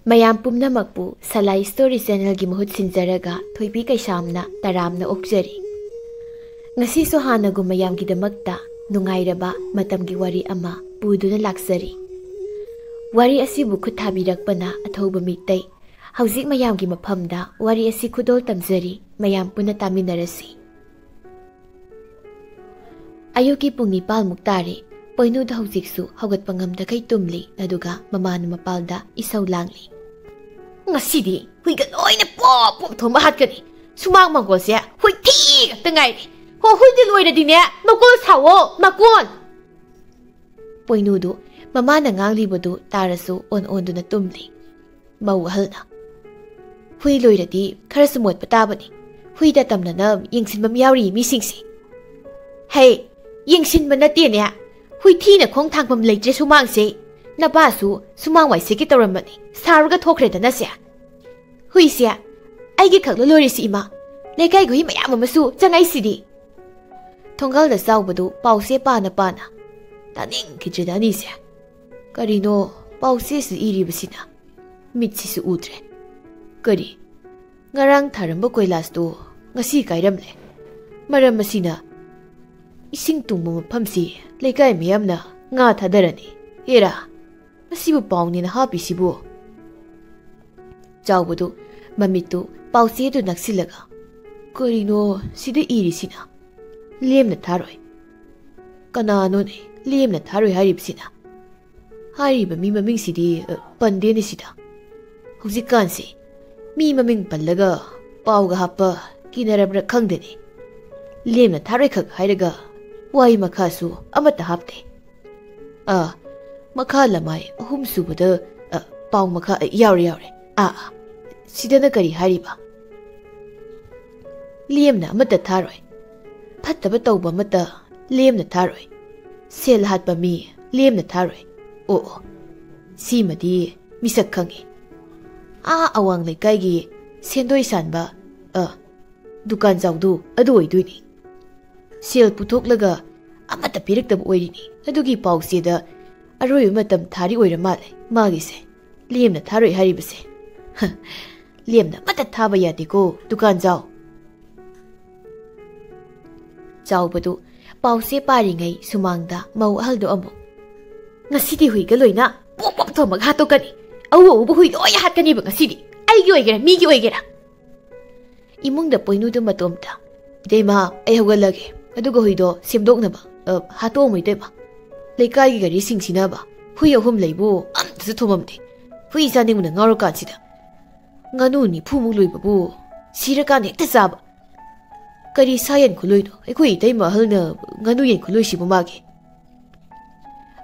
ꯃꯌꯥꯝ ꯄꯨꯝꯅꯃꯛꯄꯨ ꯁꯂꯥꯏ ꯁ꯭ꯇꯣꯔꯤ ꯆꯦꯅꯦꯜꯒꯤ ꯃꯍꯨꯠ ꯁꯤꯟꯖꯔꯒ ꯊꯣꯏꯕꯤ ꯀꯩꯁꯥꯝꯅ ꯇꯔꯥꯝꯅ ꯑꯣꯛꯆꯔꯤ꯫ ꯉꯁꯤꯁꯨ ꯍꯥꯟꯅꯒꯨꯝ ꯃꯌꯥꯝꯒꯤꯗꯃꯛꯇ ꯅꯨꯡꯉꯥꯏꯔꯕ ꯃꯇꯝꯒꯤ ꯋꯥꯔꯤ ꯑꯃ ꯄꯨꯗꯨꯅ ꯂꯥꯛꯆꯔꯤ꯫ ꯋꯥꯔꯤ ꯑꯁꯤꯕꯨ ꯈꯨꯠ ꯊꯥꯕꯤꯔꯛꯄꯅ ꯑꯊꯧꯕ ꯃꯤꯇꯩ꯫ ꯍꯧꯖꯤꯛ ꯃꯌꯥꯝꯒꯤ ꯃꯐꯝꯗ ꯋꯥꯔꯤ ꯑꯁꯤ ꯈꯨꯗꯣꯜ ꯇꯝꯖꯔꯤ, ꯃꯌꯥꯝ ꯄꯨꯟꯅ ꯇꯥꯃꯤꯟꯅꯔꯁꯤ꯫ ꯑꯌꯨꯛꯀꯤ ꯄꯨꯡ 9ꯃꯨꯛ ꯇꯥꯔꯦ꯫ ꯄꯣꯏꯅꯨꯗ ꯍꯧꯖꯤꯛꯁꯨ ꯍꯧꯒꯠꯄ ꯉꯝꯗꯈꯩ ꯇꯨꯝꯂꯤ, ꯑꯗꯨꯒ ꯃꯃꯥꯅ ꯃꯄꯥꯜꯗ ꯏꯁꯧ ꯂꯥꯡꯂꯤ꯫ ꯉꯁꯤꯗꯤ ꯍꯨꯏꯒ ꯂꯣꯏꯅ ꯄꯣꯞ ꯄꯣꯞ ꯊꯣꯡꯕ ꯍꯥꯠꯀꯅꯤ꯫ ꯁꯨꯃꯥꯡ ꯃꯪꯒꯣꯜꯁꯦ ꯍꯨꯏ ꯊꯤ ꯉꯥꯛꯇ ꯉꯥꯏꯔꯦ꯫ ꯍꯣ ꯍꯨꯏꯗꯤ ꯂꯣꯏꯔꯗꯤꯅꯦ ꯃꯀꯣꯜ ꯁꯥꯋꯣ, ꯃꯀꯣꯟ꯫ ꯄꯣꯏꯅꯨꯗꯨ ꯃꯃꯥꯅ ꯉꯥꯡꯂꯤꯕꯗꯨ ꯇꯥꯔꯁꯨ ꯑꯣꯟꯗꯨꯅ ꯇꯨꯝꯂꯤ꯫ ꯃꯧ ꯑꯍꯜꯅ, ꯍꯨꯏ ꯂꯣꯏꯔꯗꯤ ꯈꯔꯁꯨ ꯃꯣꯠꯄ ꯇꯥꯕꯅꯤ꯫ ꯍꯨꯏꯗ ꯇꯝꯅꯅ ꯌꯦꯡꯁꯤꯟꯕ ꯌꯥꯎꯔꯤ ꯃꯤꯁꯤꯡꯁꯦ꯫ ꯍꯩ, ꯌꯦꯡꯁꯤꯟꯕ ꯅꯠꯇꯦꯅꯦ, ꯍꯨꯏ ꯊꯤꯅ ꯈꯣꯡ ꯊꯥꯡꯐꯝ ꯂꯩꯇ꯭ꯔꯦ ꯁꯨꯃꯥꯡꯁꯦ꯫ ꯅꯄꯥꯁꯨ ꯁꯨꯃꯥꯡ ꯋꯥꯏ ꯁꯤꯠꯀꯦ ꯇꯧꯔꯝꯕꯅꯤ, ꯁꯥꯔꯒ ꯊꯣꯛꯈ꯭ꯔꯦꯗꯅ ꯁꯦ꯫ ꯍꯨꯏꯁꯦ ꯑꯩꯒꯤ ꯈꯛꯂ ꯂꯣꯏꯔꯤꯁꯤ ꯏꯃꯥ, ꯂꯩꯀꯥꯏꯒꯤ ꯍꯨꯏ ꯃꯌꯥꯝ ꯑꯃꯁꯨ ꯆꯪꯉꯛꯏꯁꯤꯗꯤ꯫ ꯊꯣꯡꯒꯥꯜꯗ ꯆꯥꯎꯕꯗꯨ ꯄꯥꯎꯁꯦ ꯄꯥꯅ ꯇꯥꯅꯤꯡꯈꯤꯗ꯭ꯔꯦꯗ ꯑꯅꯤꯁꯦ꯫ ꯀꯔꯤꯅꯣ ꯄꯥꯎꯆꯦꯁꯤ ꯏꯔꯤꯕꯁꯤꯅ? ꯃꯤꯠꯁꯤꯁꯨ ꯎꯗ꯭ꯔꯦ꯫ ꯀꯔꯤ, ꯉꯔꯥꯡ ꯊꯥꯔꯝꯕ ꯀꯣꯏꯂꯥꯁꯇꯨ ꯉꯁꯤ ꯀꯥꯏꯔꯝꯂꯦ꯫ ꯃꯔꯝ ꯑꯁꯤꯅ ꯏꯁꯤꯡ ꯇꯨꯡꯕ ꯃꯐꯝꯁꯤ ꯂꯩꯀꯥꯏ ꯃꯤꯌꯥꯝꯅ ꯉꯥ ꯊꯥꯗꯔꯅꯤ꯫ ꯍꯦꯔꯥ, ꯃꯁꯤꯕꯨ ꯄꯥꯎꯅꯦꯅ ꯍꯥꯞꯄꯤꯁꯤꯕꯨ? ꯆꯥꯎꯕꯗꯨ ꯃꯃꯤꯠꯇꯨ ꯄꯥꯎꯆꯦꯗꯨ ꯅꯛꯁꯤꯜꯂꯒ, ꯀꯔꯤꯅꯣ ꯁꯤꯗ ꯏꯔꯤꯁꯤꯅ? ꯂꯦꯝꯅ ꯊꯥꯔꯣꯏ꯫ ꯀꯅꯥꯅꯣꯅꯦ ꯂꯦꯝꯅ ꯊꯥꯔꯣꯏ ꯍꯥꯏꯔꯤꯕꯁꯤꯅ? ꯍꯥꯏꯔꯤꯕ ꯃꯤ ꯃꯃꯤꯡꯁꯤꯗꯤ ꯄꯟꯗꯦꯅꯦ ꯁꯤꯗ꯫ ꯍꯧꯖꯤꯛꯀꯥꯟꯁꯤ ꯃꯤ ꯃꯃꯤꯡ ꯄꯜꯂꯒ ꯄꯥꯎꯒ ꯍꯥꯞꯄ ꯀꯤꯅꯔꯕ꯭ꯔꯥ ꯈꯪꯗꯦꯅꯦ꯫ ꯂꯦꯝꯅ ꯊꯥꯔꯣꯏꯈꯛ ꯍꯥꯏꯔꯒ ꯋꯥꯍꯩ ꯃꯈꯥꯁꯨ ꯑꯃꯠꯇ ꯍꯥꯞꯇꯦ꯫ ꯃꯈꯥ ꯂꯃꯥꯏ 3 ꯁꯨꯕꯗ ꯄꯥꯎ ꯃꯈꯥ ꯌꯥꯎꯔꯦ꯫ ꯁꯤꯗꯅ ꯀꯔꯤ ꯍꯥꯏꯔꯤꯕ? ꯂꯦꯝꯅ ꯑꯃꯠꯇ ꯊꯥꯔꯣꯏ꯫ ꯐꯠꯇꯕ ꯇꯧꯕ ꯑꯃꯠꯇ ꯂꯦꯝꯅ ꯊꯥꯔꯣꯏ꯫ ꯁꯦꯜ ꯍꯥꯠꯄ ꯃꯤ ꯂꯦꯝꯅ ꯊꯥꯔꯣꯏ꯫ ꯑꯣ, ꯁꯤꯃꯗꯤ ꯃꯤꯁꯛ ꯈꯪꯉꯤ꯫ ꯑꯋꯥꯡ ꯂꯩꯀꯥꯏꯒꯤ ꯁꯦꯟꯗꯣꯏ ꯁꯥꯟꯕ ꯗꯨꯀꯥꯟ ꯆꯥꯎꯗꯨ ꯑꯗꯨ ꯑꯣꯏꯗꯣꯏꯅꯤ꯫ ꯁꯦꯜ ꯄꯨꯊꯣꯛꯂꯒ ꯑꯃꯠꯇ ꯄꯤꯔꯛꯇꯕ ꯑꯣꯏꯔꯤꯅꯤ꯫ ꯑꯗꯨꯒꯤ ꯄꯥꯎꯆꯦꯗ ꯑꯔꯣꯏꯕ ꯃꯇꯝ ꯊꯥꯔꯤ ꯑꯣꯏꯔ ꯃꯥꯜꯂꯦ ꯃꯥꯒꯤꯁꯦ, ꯂꯦꯝꯅ ꯊꯥꯔꯣꯏ ꯍꯥꯏꯔꯤꯕꯁꯦ꯫ ꯂꯦꯝꯅ ꯑꯃꯠꯇ ꯊꯥꯕ ꯌꯥꯗꯦꯀꯣ ꯗꯨꯀꯥꯟ ꯆꯥꯎ꯫ ꯆꯥꯎꯕꯗꯨ ꯄꯥꯎꯆꯦ ꯄꯥꯔꯤꯉꯩ ꯁꯨꯃꯥꯡꯗ ꯃꯧ ꯑꯍꯜꯗꯨ ꯑꯃꯨꯛ, ꯉꯁꯤꯗꯤ ꯍꯨꯏꯒ ꯂꯣꯏꯅ ꯄꯣꯞ ꯄꯣꯞ ꯊꯣꯡꯕꯒ ꯍꯥꯠꯇꯣꯛꯀꯅꯤ꯫ ꯑꯎꯕ ꯍꯨꯏ ꯂꯣꯏꯅ ꯍꯥꯠꯀꯅꯤꯕ ꯉꯁꯤꯗꯤ, ꯑꯩꯒꯤ ꯑꯣꯏꯒꯦꯔꯥ ꯃꯤꯒꯤ ꯑꯣꯏꯒꯦꯔꯥ꯫ ꯏꯃꯨꯡꯗ ꯄꯣꯏꯅꯨꯗꯨ ꯃꯇꯣꯝꯇ, ꯏꯇꯩꯃ ꯑꯩ ꯍꯧꯒꯠꯂꯒꯦ, ꯑꯗꯨꯒ ꯍꯨꯏꯗꯣ ꯁꯦꯝꯗꯣꯛꯅꯕ ꯍꯥꯠꯇꯣꯛꯑꯝꯃꯣ ꯏꯇꯩꯃ꯫ ꯂꯩꯀꯥꯏꯒꯤ ꯒꯥꯔꯤꯁꯤꯡꯁꯤꯅꯕ ꯍꯨꯏ 3 ꯂꯩꯕꯨ ꯑꯝꯇꯁꯨ ꯊꯣꯝꯃꯝꯗꯦ꯫ ꯍꯨꯏ ꯆꯥꯅꯤꯡꯕꯅ ꯉꯥꯎꯔꯀꯥꯟꯁꯤꯗ ꯉꯥꯅꯨ 90ꯃꯨꯛ ꯂꯣꯏꯕꯕꯨ ꯁꯤꯔꯀꯥꯟꯗ ꯍꯦꯛꯇ ꯆꯥꯕ꯫ ꯀꯔꯤ ꯁꯥ ꯌꯦꯟ ꯈꯨꯂꯣꯏꯅꯣ ꯑꯩꯈꯣꯏ ꯏꯇꯩꯃ ꯑꯍꯜꯅ ꯉꯥꯅꯨ ꯌꯦꯟ ꯈꯨꯂꯣꯏꯁꯤꯕꯨ ꯃꯥꯒꯤ?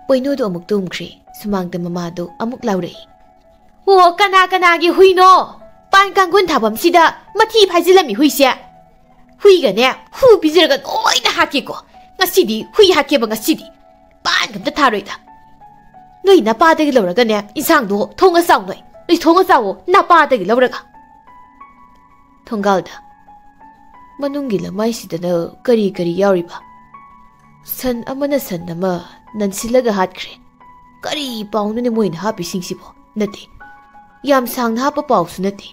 ꯄꯣꯏꯅꯨꯗꯨ ꯑꯃꯨꯛ ꯇꯨꯝꯈ꯭ꯔꯦ꯫ ꯁꯨꯃꯥꯡꯗ ꯃꯃꯥꯗꯨ ꯑꯃꯨꯛ ꯂꯥꯎꯔꯛꯏ꯫ ꯑꯣ, ꯀꯅꯥꯒꯤ ꯍꯨꯏꯅꯣ? ꯄꯥꯟ ꯀꯥꯡꯒꯨꯟ ꯊꯥꯐꯝꯁꯤꯗ ꯃꯊꯤ ꯐꯥꯏꯖꯤꯜꯂꯝꯃꯤ ꯍꯨꯏꯁꯦ꯫ ꯍꯨꯏꯒꯅꯦ ꯍꯨ ꯄꯤꯖꯔꯒ ꯂꯣꯏꯅ ꯍꯥꯠꯀꯦꯀꯣ꯫ ꯉꯁꯤꯗꯤ ꯍꯨꯏ ꯍꯥꯠꯀꯦꯕ, ꯉꯁꯤꯗꯤ ꯄꯥꯟꯒ ꯑꯝꯇ ꯊꯥꯔꯣꯏꯗ꯫ ꯅꯣꯏ ꯅꯄꯥꯗꯒꯤ ꯂꯧꯔꯒꯅꯦ ꯏꯟꯁꯥꯡꯗꯣ ꯊꯣꯡꯉ ꯆꯥꯎ, ꯅꯣꯏ ꯊꯣꯡꯉ ꯆꯥꯋꯣ ꯅꯄꯥꯗꯒꯤ ꯂꯧꯔꯒ꯫ ꯊꯣꯡꯒꯥꯜꯗ ꯃꯅꯨꯡꯒꯤ ꯂꯃꯥꯏꯁꯤꯗꯅ ꯀꯔꯤ ꯌꯥꯎꯔꯤꯕ? ꯁꯟ ꯑꯃꯅ ꯁꯟ ꯑꯃ ꯅꯟꯁꯤꯜꯂꯒ ꯍꯥꯠꯈ꯭ꯔꯦ꯫ ꯀꯔꯤ ꯄꯥꯎꯅꯣꯅꯦ ꯃꯣꯏꯅ ꯍꯥꯞꯄꯤꯁꯤꯡꯁꯤꯕꯣ? ꯅꯠꯇꯦ, ꯌꯥꯝ ꯁꯥꯡꯅ ꯍꯥꯞꯄ ꯄꯥꯎꯁꯨ ꯅꯠꯇꯦ꯫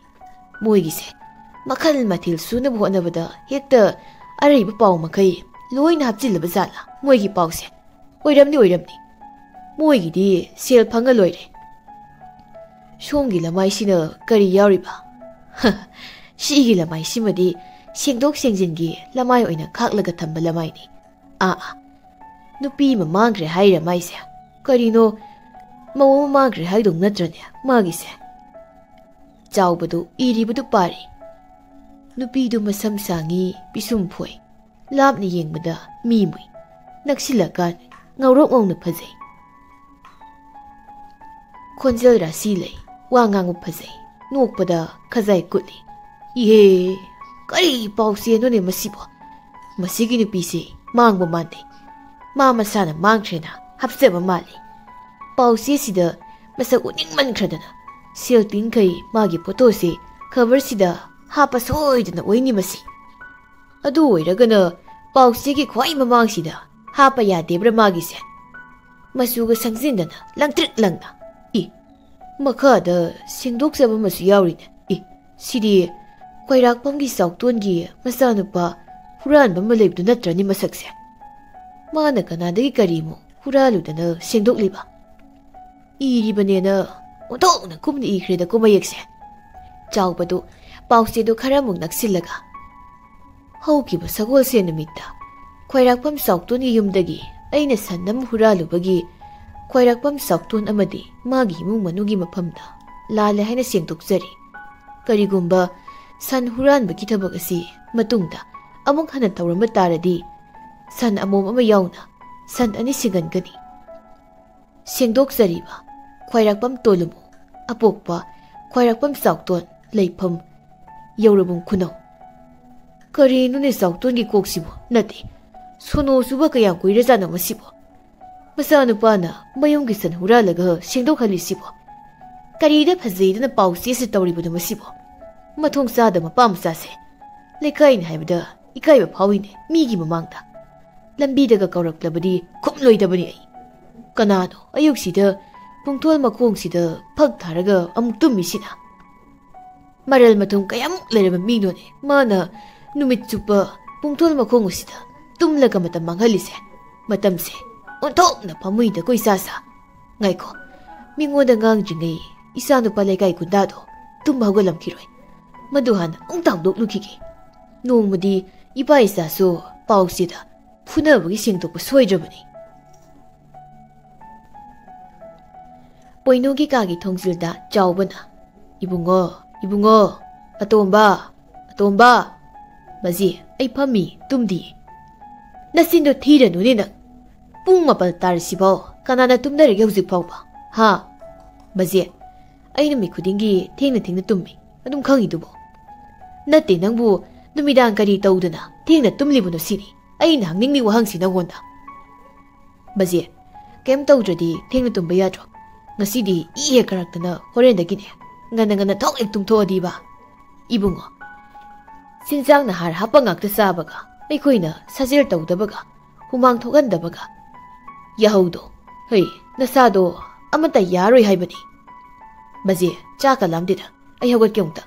ꯃꯣꯏꯒꯤꯁꯦ ꯃꯈꯜ ꯃꯊꯦꯜ ꯁꯨꯅꯕ ꯍꯣꯠꯅꯕꯗ ꯍꯦꯛꯇ ꯑꯔꯩꯕ ꯄꯥꯎ ꯃꯈꯩ ꯂꯣꯏꯅ ꯍꯥꯞꯆꯤꯜꯂꯕ ꯖꯥꯠꯂꯥ ꯃꯣꯏꯒꯤ ꯄꯥꯎꯁꯦ? ꯑꯣꯏꯔꯝꯅꯤ꯫ ꯃꯣꯏꯒꯤꯗꯤ ꯁꯦꯜ ꯐꯪꯉ ꯂꯣꯏꯔꯦ꯫ ꯁꯣꯝꯒꯤ ꯂꯃꯥꯏꯁꯤꯅ ꯀꯔꯤ ꯌꯥꯎꯔꯤꯕ? ꯁꯤꯒꯤ ꯂꯃꯥꯏꯁꯤꯃꯗꯤ ꯁꯦꯡꯗꯣꯛ ꯁꯦꯡꯖꯤꯟꯒꯤ ꯂꯃꯥꯏ ꯑꯣꯏꯅ ꯈꯥꯛꯂꯒ ꯊꯝꯕ ꯂꯃꯥꯏꯅꯤ꯫ ꯅꯨꯄꯤ ꯑꯃ ꯃꯥꯡꯈ꯭ꯔꯦ ꯍꯥꯏꯔ ꯃꯥꯏꯁꯦ? ꯀꯔꯤꯅꯣ, ꯃꯧ ꯑꯃ ꯃꯥꯡꯈ꯭ꯔꯦ ꯍꯥꯏꯗꯧ ꯅꯠꯇ꯭ꯔꯅꯦ ꯃꯥꯒꯤꯁꯦ? ꯆꯥꯎꯕꯗꯨ ꯏꯔꯤꯕꯗꯨ ꯄꯥꯔꯤ꯫ ꯅꯨꯄꯤꯗꯨ ꯃꯁꯝ ꯁꯥꯡꯉꯤ, ꯄꯤꯁꯨꯝ ꯐꯣꯏ, ꯂꯥꯞꯅ ꯌꯦꯡꯕꯗ ꯃꯤ ꯃꯨꯏ, ꯅꯛꯁꯤꯜꯂꯀꯥꯟ ꯉꯧꯔꯣꯛ ꯉꯧꯅ ꯐꯖꯩ꯫ ꯈꯣꯟꯖꯦꯜ ꯔꯥꯁꯤ ꯂꯩ, ꯋꯥ ꯉꯥꯡꯕ ꯐꯖꯩ, ꯅꯣꯛꯄꯗ ꯈꯖꯥꯏ ꯀꯨꯠꯂꯤ꯫ ꯏꯍꯦ, ꯀꯔꯤ ꯄꯥꯎꯆꯦꯅꯣꯅꯦ ꯃꯁꯤꯕꯣ? ꯃꯁꯤꯒꯤ ꯅꯨꯄꯤꯁꯤ ꯃꯥꯡꯕ ꯃꯥꯟꯗꯦ, ꯃꯥ ꯃꯁꯥꯅ ꯃꯥꯡꯈ꯭ꯔꯦꯅ ꯍꯥꯞꯆꯕ ꯃꯥꯜꯂꯤ꯫ ꯄꯥꯎꯆꯦꯁꯤꯗ ꯃꯁꯛ ꯎꯅꯤꯡꯃꯟꯈ꯭ꯔꯗꯅ ꯁꯦꯜ ꯇꯤꯡꯈꯩ ꯃꯥꯒꯤ ꯐꯣꯇꯣꯁꯤ ꯈꯕꯔꯁꯤꯗ ꯍꯥꯞꯄ ꯁꯣꯏꯗꯅ ꯑꯣꯏꯅꯤ ꯃꯁꯤ꯫ ꯑꯗꯨ ꯑꯣꯏꯔꯒꯅ ꯄꯥꯎꯆꯦꯒꯤ ꯈ꯭ꯋꯥꯏ ꯃꯃꯥꯡꯁꯤꯗ ꯍꯥꯞꯄ ꯌꯥꯗꯦꯕ꯭ꯔꯥ ꯃꯥꯒꯤꯁꯦ? ꯃꯆꯨꯒ ꯁꯪꯖꯤꯟꯗꯅ ꯂꯪꯇ꯭ꯔꯤꯛ ꯂꯪꯅ꯫ Makada singdokjaba masu yaurine. Sidi Khwairakpamgi Sauktongi masanupa huranba ma leibdu natrani masakse. Mana kanadagi karimu huraludana singdokliba. Iribanena ontokna kumni ikhreda kumayekse. Chawbadu pausedo kharamuk naksilaga. Haukiba sagolse numitta Khwairakpam Sauktongi yumdagi aina sannam huralubagi Khwairakpam Saukton amadi magi imung manugi mafamda lale haina sengdokjari. Karigumba san huranbagi thabak asi matungda amuk hana tawramba taradi san amom ama yauna san ani sigangani. Sengdokjariba Khwairakpam Tolumu apokpa Khwairakpam Saukton leifam yaurabung khunau. Karinune Sauktongi koksibo nate sono suba kayang kuirajana masibo. Masanupana mayonggi san huralaga sengdokhalisibo. Karida phazidana pausi se tawribadu masibo. Mathong sada mapam sase lekain haibda ikaiba phawine migi mamangda lambi daga kauraklabadi khumloidabani ai kanano ayuksida pungthol makongsida phag tharaga amuk tummisina maral mathong kayam leraba minone mana numit chupa pungthol makongusida tumlaga matam manghalise matamse onthokna phamuida koisasa ngaiko mingoda ngangjingai isanu palekai kundado tum haugalamkhiroi Maduhan ungtang dok lukiki. Nongmadi ipa isa so pausida funabagi singdokpa soidrabani. Poinogi kagi thongsilda chawbana. Ibungo, atomba. Bazi ai phami tumdi. Nasindo thiranu ni nang. Pung mapal tarisibaw kanana tumdarige hujik fawba. Ha. Bazi ai numi khudingi thengna tummi. Adum khangidubo. Nate nangbu numidang kari tawdana thengna tumlibuno sini aina hangningni wahangsi nangona. Bazi kem tawdradi thengna tumba yadro. Ngasidi iye karaktana horendagine ngana thok ek tumthoadi ba. Ibungo sinjang na har hapa ngakta sabaga aikoina sajel tawdabaga humang thogandabaga yahaudo hei nasado amata yaroi haibani. Bazi chaka lamdida ai hagat kyongta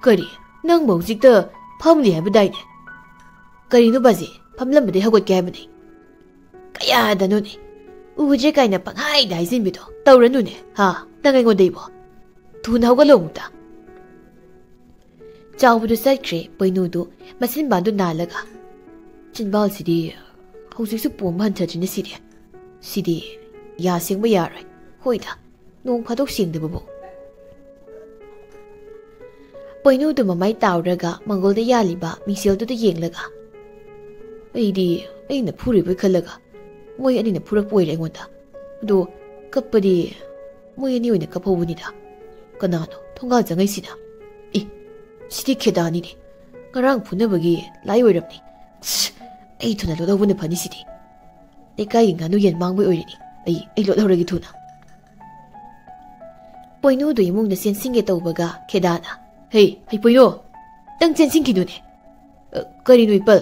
kari nang mawjikta phamli haibadaine karino bazi phamlambade hagot haibani kaya danone uje kaina panghai daizin bido tawranune ha nangai ngodeibo thuna haugalongta chawbudu sakre poinudu masin bandu nalaga chinbal sidi hausiksu pom hanchajine sidi ya singba yaroi hoida nong phadok singdebabo Poinudu mamai tawraga mangolda yaliba miseldu da yenglaga aina phuribai khalaga moi anina phurak poire engonda do kappadi moi ani oina kaphobunida kanano thonga jangai sida sidi khedani ni ngarang phunabagi lai oiramni ai thuna lo dawune phani sidi lekai nganu yen mangbai oirini ai lo dawragi thuna Poinudu imungda sensingge tawbaga khedana Hey, poino, tang chensing kidune. Kari no ipal,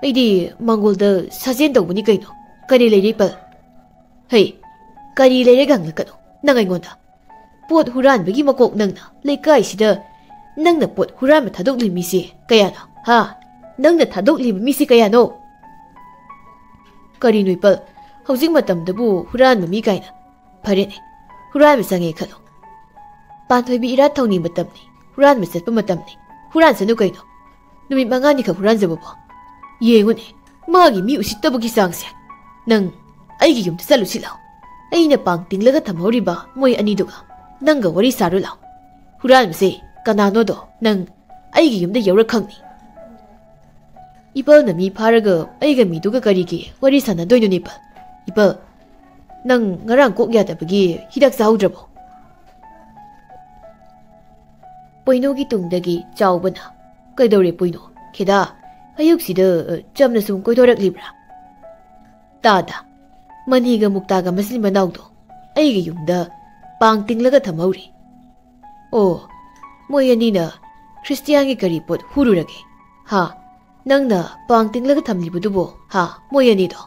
aidi mangolda sajen tawbani kaino. Kari leire ipal. Hey, kari leire gangla kano. Nangai ngonda. Pot huranbagi makok nangna lekai sida nangna pot huran thadokli misi kayano. Ha, nangna thadokli misi kayano. Kari no ipal, haujik matamdabu huran mi kaina. Pharene, huran sange khalo. Panthoibi ira thawni matamni. Huran mesat pamatamni huran sanu kaino numit mangani ka huran zababo yengune magi mi usittabagi sangse nang aigi yumta salu silaw aina pang tinglaga thamhoriba moi aniduga nanga wari saru law huran mese kanano do nang aigi yumda yawra khangni ipal na mi pharaga aiga miduga karigi wari sana doinu nipa ipal nang ngarang kok yadabagi hidak sahaudrabo Poinogi tungdagi chawbana kaidore poino kheda ayuksida chamna sum koidorak libra tada maniga muktaga masli manawdo aigi yumda pang tinglaga thamhauri o moyanina Christiangi karipot hururage ha nangna pang tinglaga thamlibudubo ha moyanido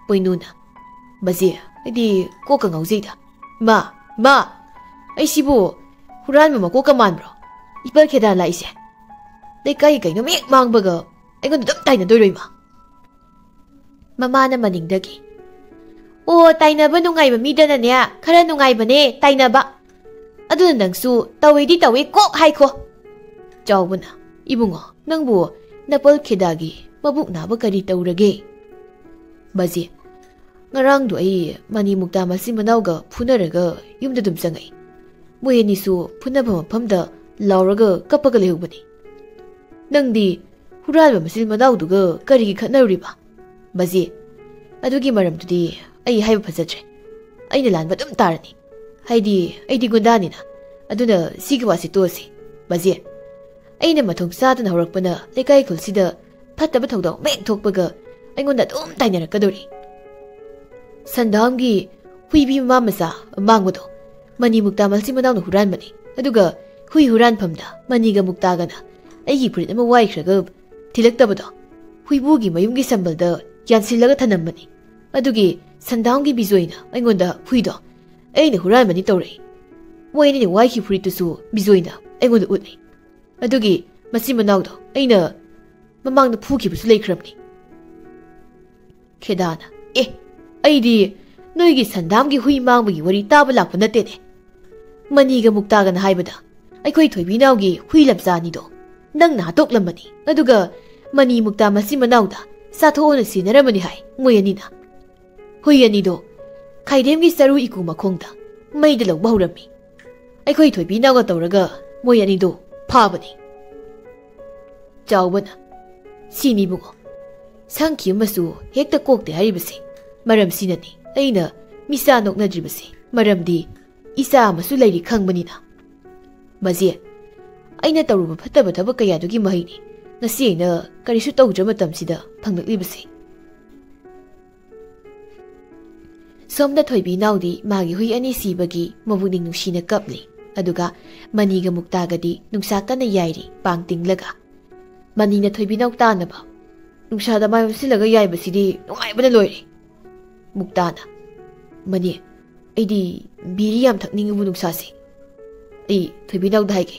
poinuna bazi idi koka ngaujida ma ai sibu huran ma ko kaman bro ipal kheda lai se dei kai kai no mek mang baga ai ngon dam tai na doi roi ma mama na maning dagi o taina ba nungai ba mi dana ne khara nungai ba ne taina ba adu nang su tawi di tawi ko hai ko chawbuna ibungo nangbu napal kheda gi mabuk na ba kari taurage baji ngarang do ai mani mukta masi manau ga phunaraga yumda dum sangai moyeni su phunaba maphamda lauraga kapaga lehubani nangdi hural ba masil manau duga kari gi khatnariba baji adugi maram tudi ai haiba phajatre aina lanba dum tarani aidi gundani na aduna sigi wasi tosi baji aina mathong sadana horakpana lekai khulsida phattaba thogdaw mek thokpaga aingonda dum tainarakadori Sandamgi huibi mama sa mangbodo mani mukta malsi manau no huran mani aduga hui huran phamda mani ga mukta gana aigi purit ama wai khraga thilaktabado huibu gi mayum gi sambalda yansilaga thanam mani adugi Sandamgi bizoina aingonda huido aina huran mani tawrei moini ni wai ki purit su bizoina aingonda utni adugi masi manau do aina mamangda phuki busu leikhrabni khedana aidi noigi Sandamgi hui mangbugi wari taba lakpa natene maniga muktagan haibada aikoi thoibinawgi hui lamsani do nang na toklamani aduga mani mukta masi manawda sathoona sinaramani hai moyanina hui ani do khaidemgi saru iku makhongda maida lawba hurami aikoi thoibinawga tawraga moyani do phabani chawbana sini bugo sangki masu hekta kokte haribase maram sinani aina misa noknadribase maramdi isa masu lairi khangbanina maje aina tawruba phattaba thaba kaya dugi mahini ngasi aina karisu tawdra matamsida phangnaklibase somda thoibi naudi magi hui ani sibagi mabuding nusina kapli aduga maniga muktagadi nungsa kana yairi pangtinglaga manina thoibi naukta naba nungsa da mai silaga yaibasidi nungaibana loire Muktana mani aidi biri yam thakningu nungsa se ai thoibinaw dai ge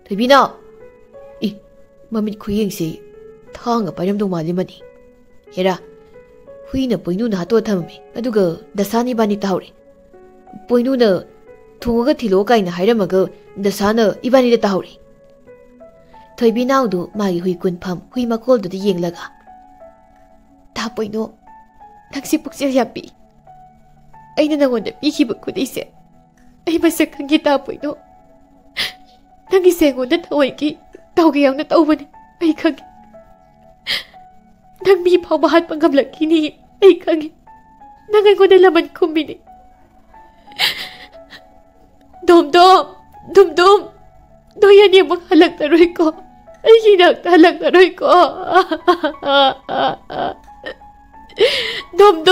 thoibinaw mamit khuyeng se thanga param do mali mani hera huina poinu na hato thamme aduga dasani bani tahore poinu na thunga thilo kaina hairamaga dasana ibani da tahore thoibinaw du magi hui kunpham hui makol du yenglaga ta poinu Nangsi puksil yapi. Ay na nangonda pikibag ko na isa. Ay masak ang gitapoy no. Nang isengo na taway ki. Tawagayaw na tawaban. Ay kagi. Nang mipaw mahat pang gamlang kini. Ay kagi. Nangan ko na laman kumbini. Dom. Doyan niya maghalag na roy ko. Ay hinagtalag na roy ko. Dum.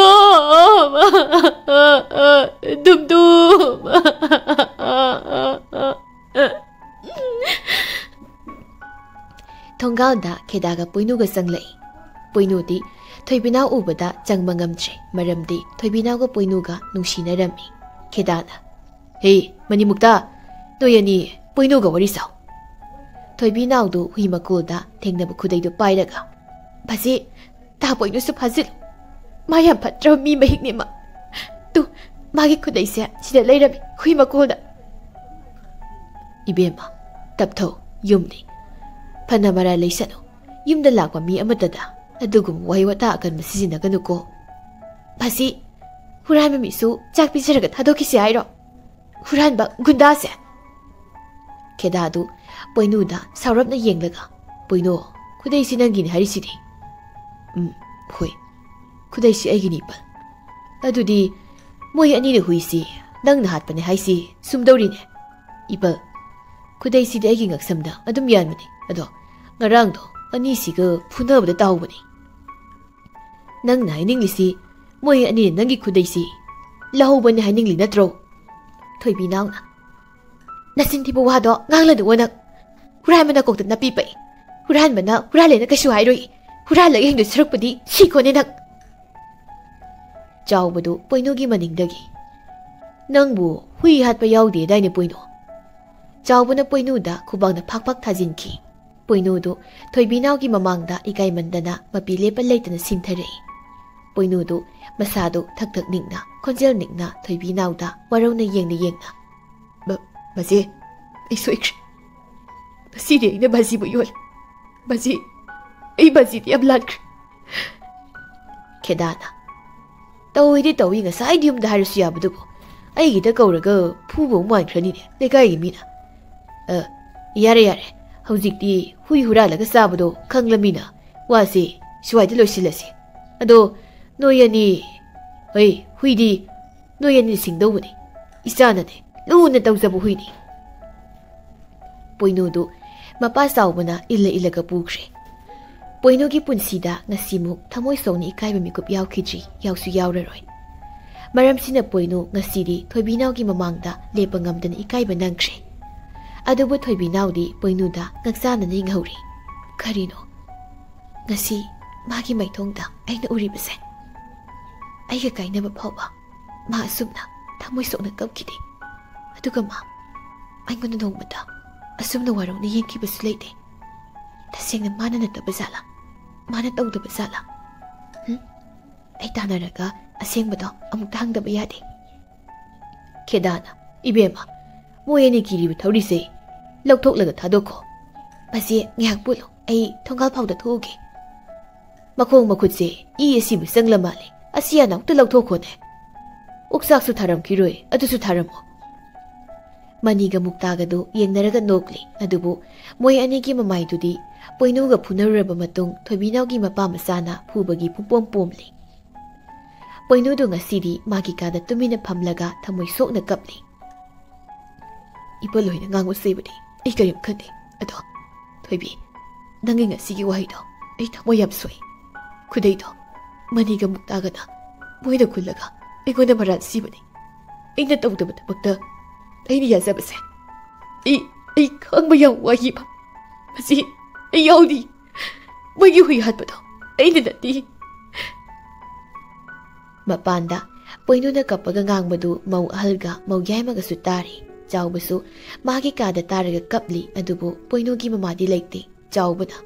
Thonggaunda kedaga poinuga sanglai. Poinudi thoibinaw ubada changma ngamtre maramdi thoibinawga poinuga nungsinarami. Kedana hey manimukta noyani poinuga wari saw. Thoibinawdu huimakulda thengnaba khudaidu pairaga basi ta poinu su phazil Maya patra mi mahik ni ma. Tu magi kudai se sida leirami hui makulda. Ibema taptho yumni. Panamara leisano. Yumda lakwa mi amatada. Adugum wahi wata akan masisinagan ko. Basi huran mamisu chak pisaraga hadoki se airo. Huran ba gunda se. Kedadu poinuda saurap na yenglaga. Poino kudai sinangin harisidi. Hui. Kudai si aigini pa. Adudi moy ani de huisi nang nahat pane haisi sumdawri ne. Ipa kudai si de aigi ngaksamda adum yanmani. Ado ngarang do ani siga phunabda tawbani. Nang na hainingli moy ani nangi kudai si lahobani hainingli natro. Thoibi nauna. Nasintibo wado ngangla do wanak. Huran mana kokta napi pai. Huran mana hurale na kasu hairoi. Huran la yeng do sarukpadi siko ne nak. Chawbadu poinugi maningdagi Nangbu hui hatpa yaudi daine poino. Chawbana poinuda khubangna phak thajinki. Poinudu thoibinawgi mamangda ikai mandana mapi lepa leitana simtharei. Poinudu masadu thak ningna khonjel ningna thoibinawda warona yengna. Bazi ai soikre. Basi de ina bazi bu yol. Bazi ai bazi di ablankre. Kedana. Tawidi tawi ngasai diumda harisu yabudugo. Ai gida kauraga phubo mankrani ne lekai mina. Yare. Hawjikti hui huralaga sabado khanglamina wase swaida loisilase. Ado noyani huidi noyani singdawni. Isanane luna tawzabu huidi. Poinudu mapa sawbana ilaga pukre. Poinugi punsida ngasimuk thamoi songni ikaiba mikup yaukidri yausu yauraroi. Maramsina poinu ngasidi thoibinawgi mamangda lepa ngamdana ikaiba nangkre. Adubu thoibinawdi poinuda ngaksana ninghori. Karino ngasi magi maithongda aina uribase. Aiga kainaba phawba ma asumna thamoi sokna kapkide. Aduga ma aingona nongmata asumna warongna yengkibas leite. Tasengna mana nataba zala mana tawdaba zala. Ai tanaraga asengbado amukta hangdaba yade. Kedana ibema moyeni kiriba thaurise lawthok thadoko. Basi ngyak pulo ai thongal phawda thuge. Makhong makhutse I asibu sangla male asia nawta lawthokho ne. Uksak su tharam kiroi adusu tharamo. Maniga muktagadu yengnaraga nokli adubu moy anigi mamaidudi poinuga phunaruraba matung thoibinawgi mapa masana phubagi pupom pomli. Poinudu ngasidi magi kada tumina phamlaga thamoi sokna kapli. Ipaloina ngango sebadi ai karim khande ado thoibi nangi ngasigi wahaido ai thamoi yam soi. Khudaido maniga muktagana moida khullaga egoda maral sibani. Aina tawdaba tabakta aini yazabase. Ai khangba yaw wahiba. Basi ai yaudi moigi hui hatbado aina nati. Mapanda poinuna kapaga ngangbadu mau ahalga mau yaimaga su tari. Chawbasu magi kada taraga kapli adubu poinugi mamadi leite chawbana.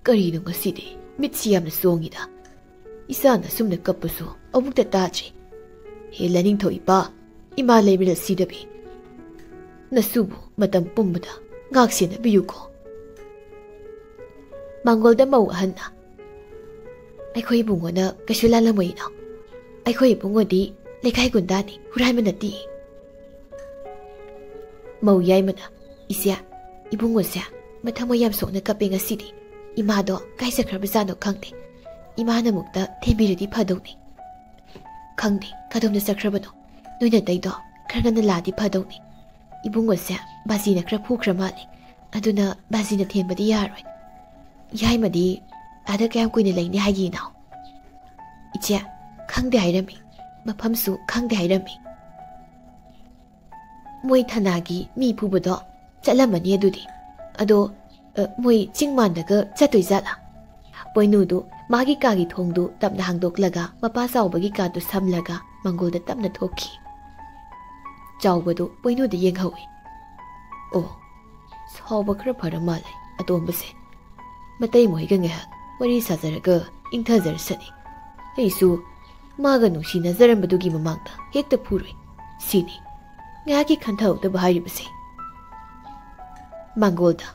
Karino ngasidi mitsi yamna songida. Isana sumna kapasu amukta tachi. He laning thoipa ima leibira sidabi. Nasubu matam pumbada ngaksina biyuko. Mangolda mau ahanna. Aikhoi bungona kasulala moina. Aikhoi bungodi lekai gundani hurai manati. Mau yaimana isya ibungosya mathamo yam sokna kape ngasidi imado kaisa khrabazano khangde. Imana mukta thebiradi phadoni. Khangde kadomna sakrabano noina daido khragana ladi phadoni. Ibungosya bazina khra phukhra mali aduna bazina thenbadi yaroi. Yaimadi ada kayam kuina leini haigi naw. Ichya khangde hairami mafamsu khangde hairami. Moi thanagi mi phubado chalamani adudi ado moi chingmandaga chatoi zala. Poinudu magi kagi thongdu tapna hangdoklaga mapa sawbagi kadu samlaga mangolda tapna thoki. Chawbadu poinudu yenghawi. Oh sawba khra pharamale atombase. Matai moiga ngehak wari sazaraga ingthazar sani. Aisu maga nungsi nazarambadugi mamangda hekta phuroi sini. Ngaki khanthaw da bahari base. Mangolda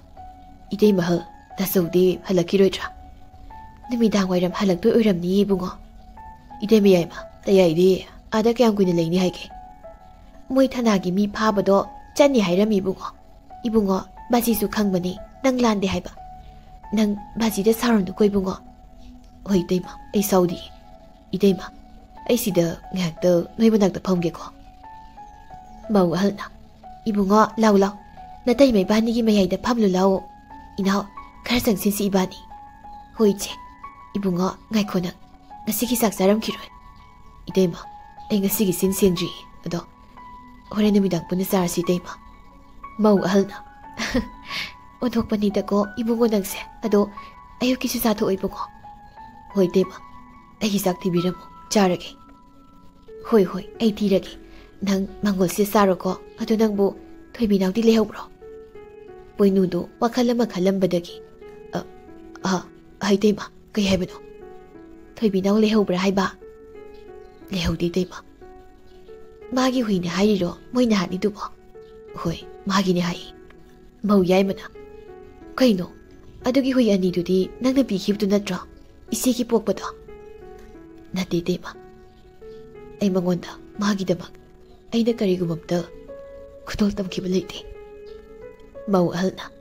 idei mahal tasawdi halakiroitra. Numidang wairam halakdoi oiramni bungo. Idei mayayma tayaydi ada kayam kuina leini haige. Moi thanagi mi phabado chani hairami bungo. Ibungo bajisu khangbani nang lande haiba. Nang bajida saramdu koi bungo. Oi deima ai saudi. Ideima ai sida ngakta noi banakta phomge ko. Mau ahalna ibungo law natai mai bani gi mayai da phamlu law inaw khar sang sin si ibani hoiche ibungo ngai khona ngasi gi sak saram kiroi ideima ai ngasi gi sin senji ado hore numidang puna sar si deima mau ahalna odok pani da ko ibungo nangse ado ayo kisu sa tho ibungo hoi deima ai gi sak tibiramu charage Hoi hoi, ai tiragi. Nang mangol si saroko, ato nang bu, toy binaw di lehaw bro. Poinudo, wakalama badagi. Hay tay ma, kay hay ba no? Toy binaw lehaw bra hay ba? Lehaw di tay ma. Magi hui ni hay ro, moy na hani dubo. Hoi, magi ni hay. Mau yay mana. Kay no, adugi hui ani do di nang nabihib do na dra. Isi ki pok ba do? Nati tay ma. Ay mangonda, magi damag. Ay na karigumamta. Kutol tam kibaliti. Mau ahal na.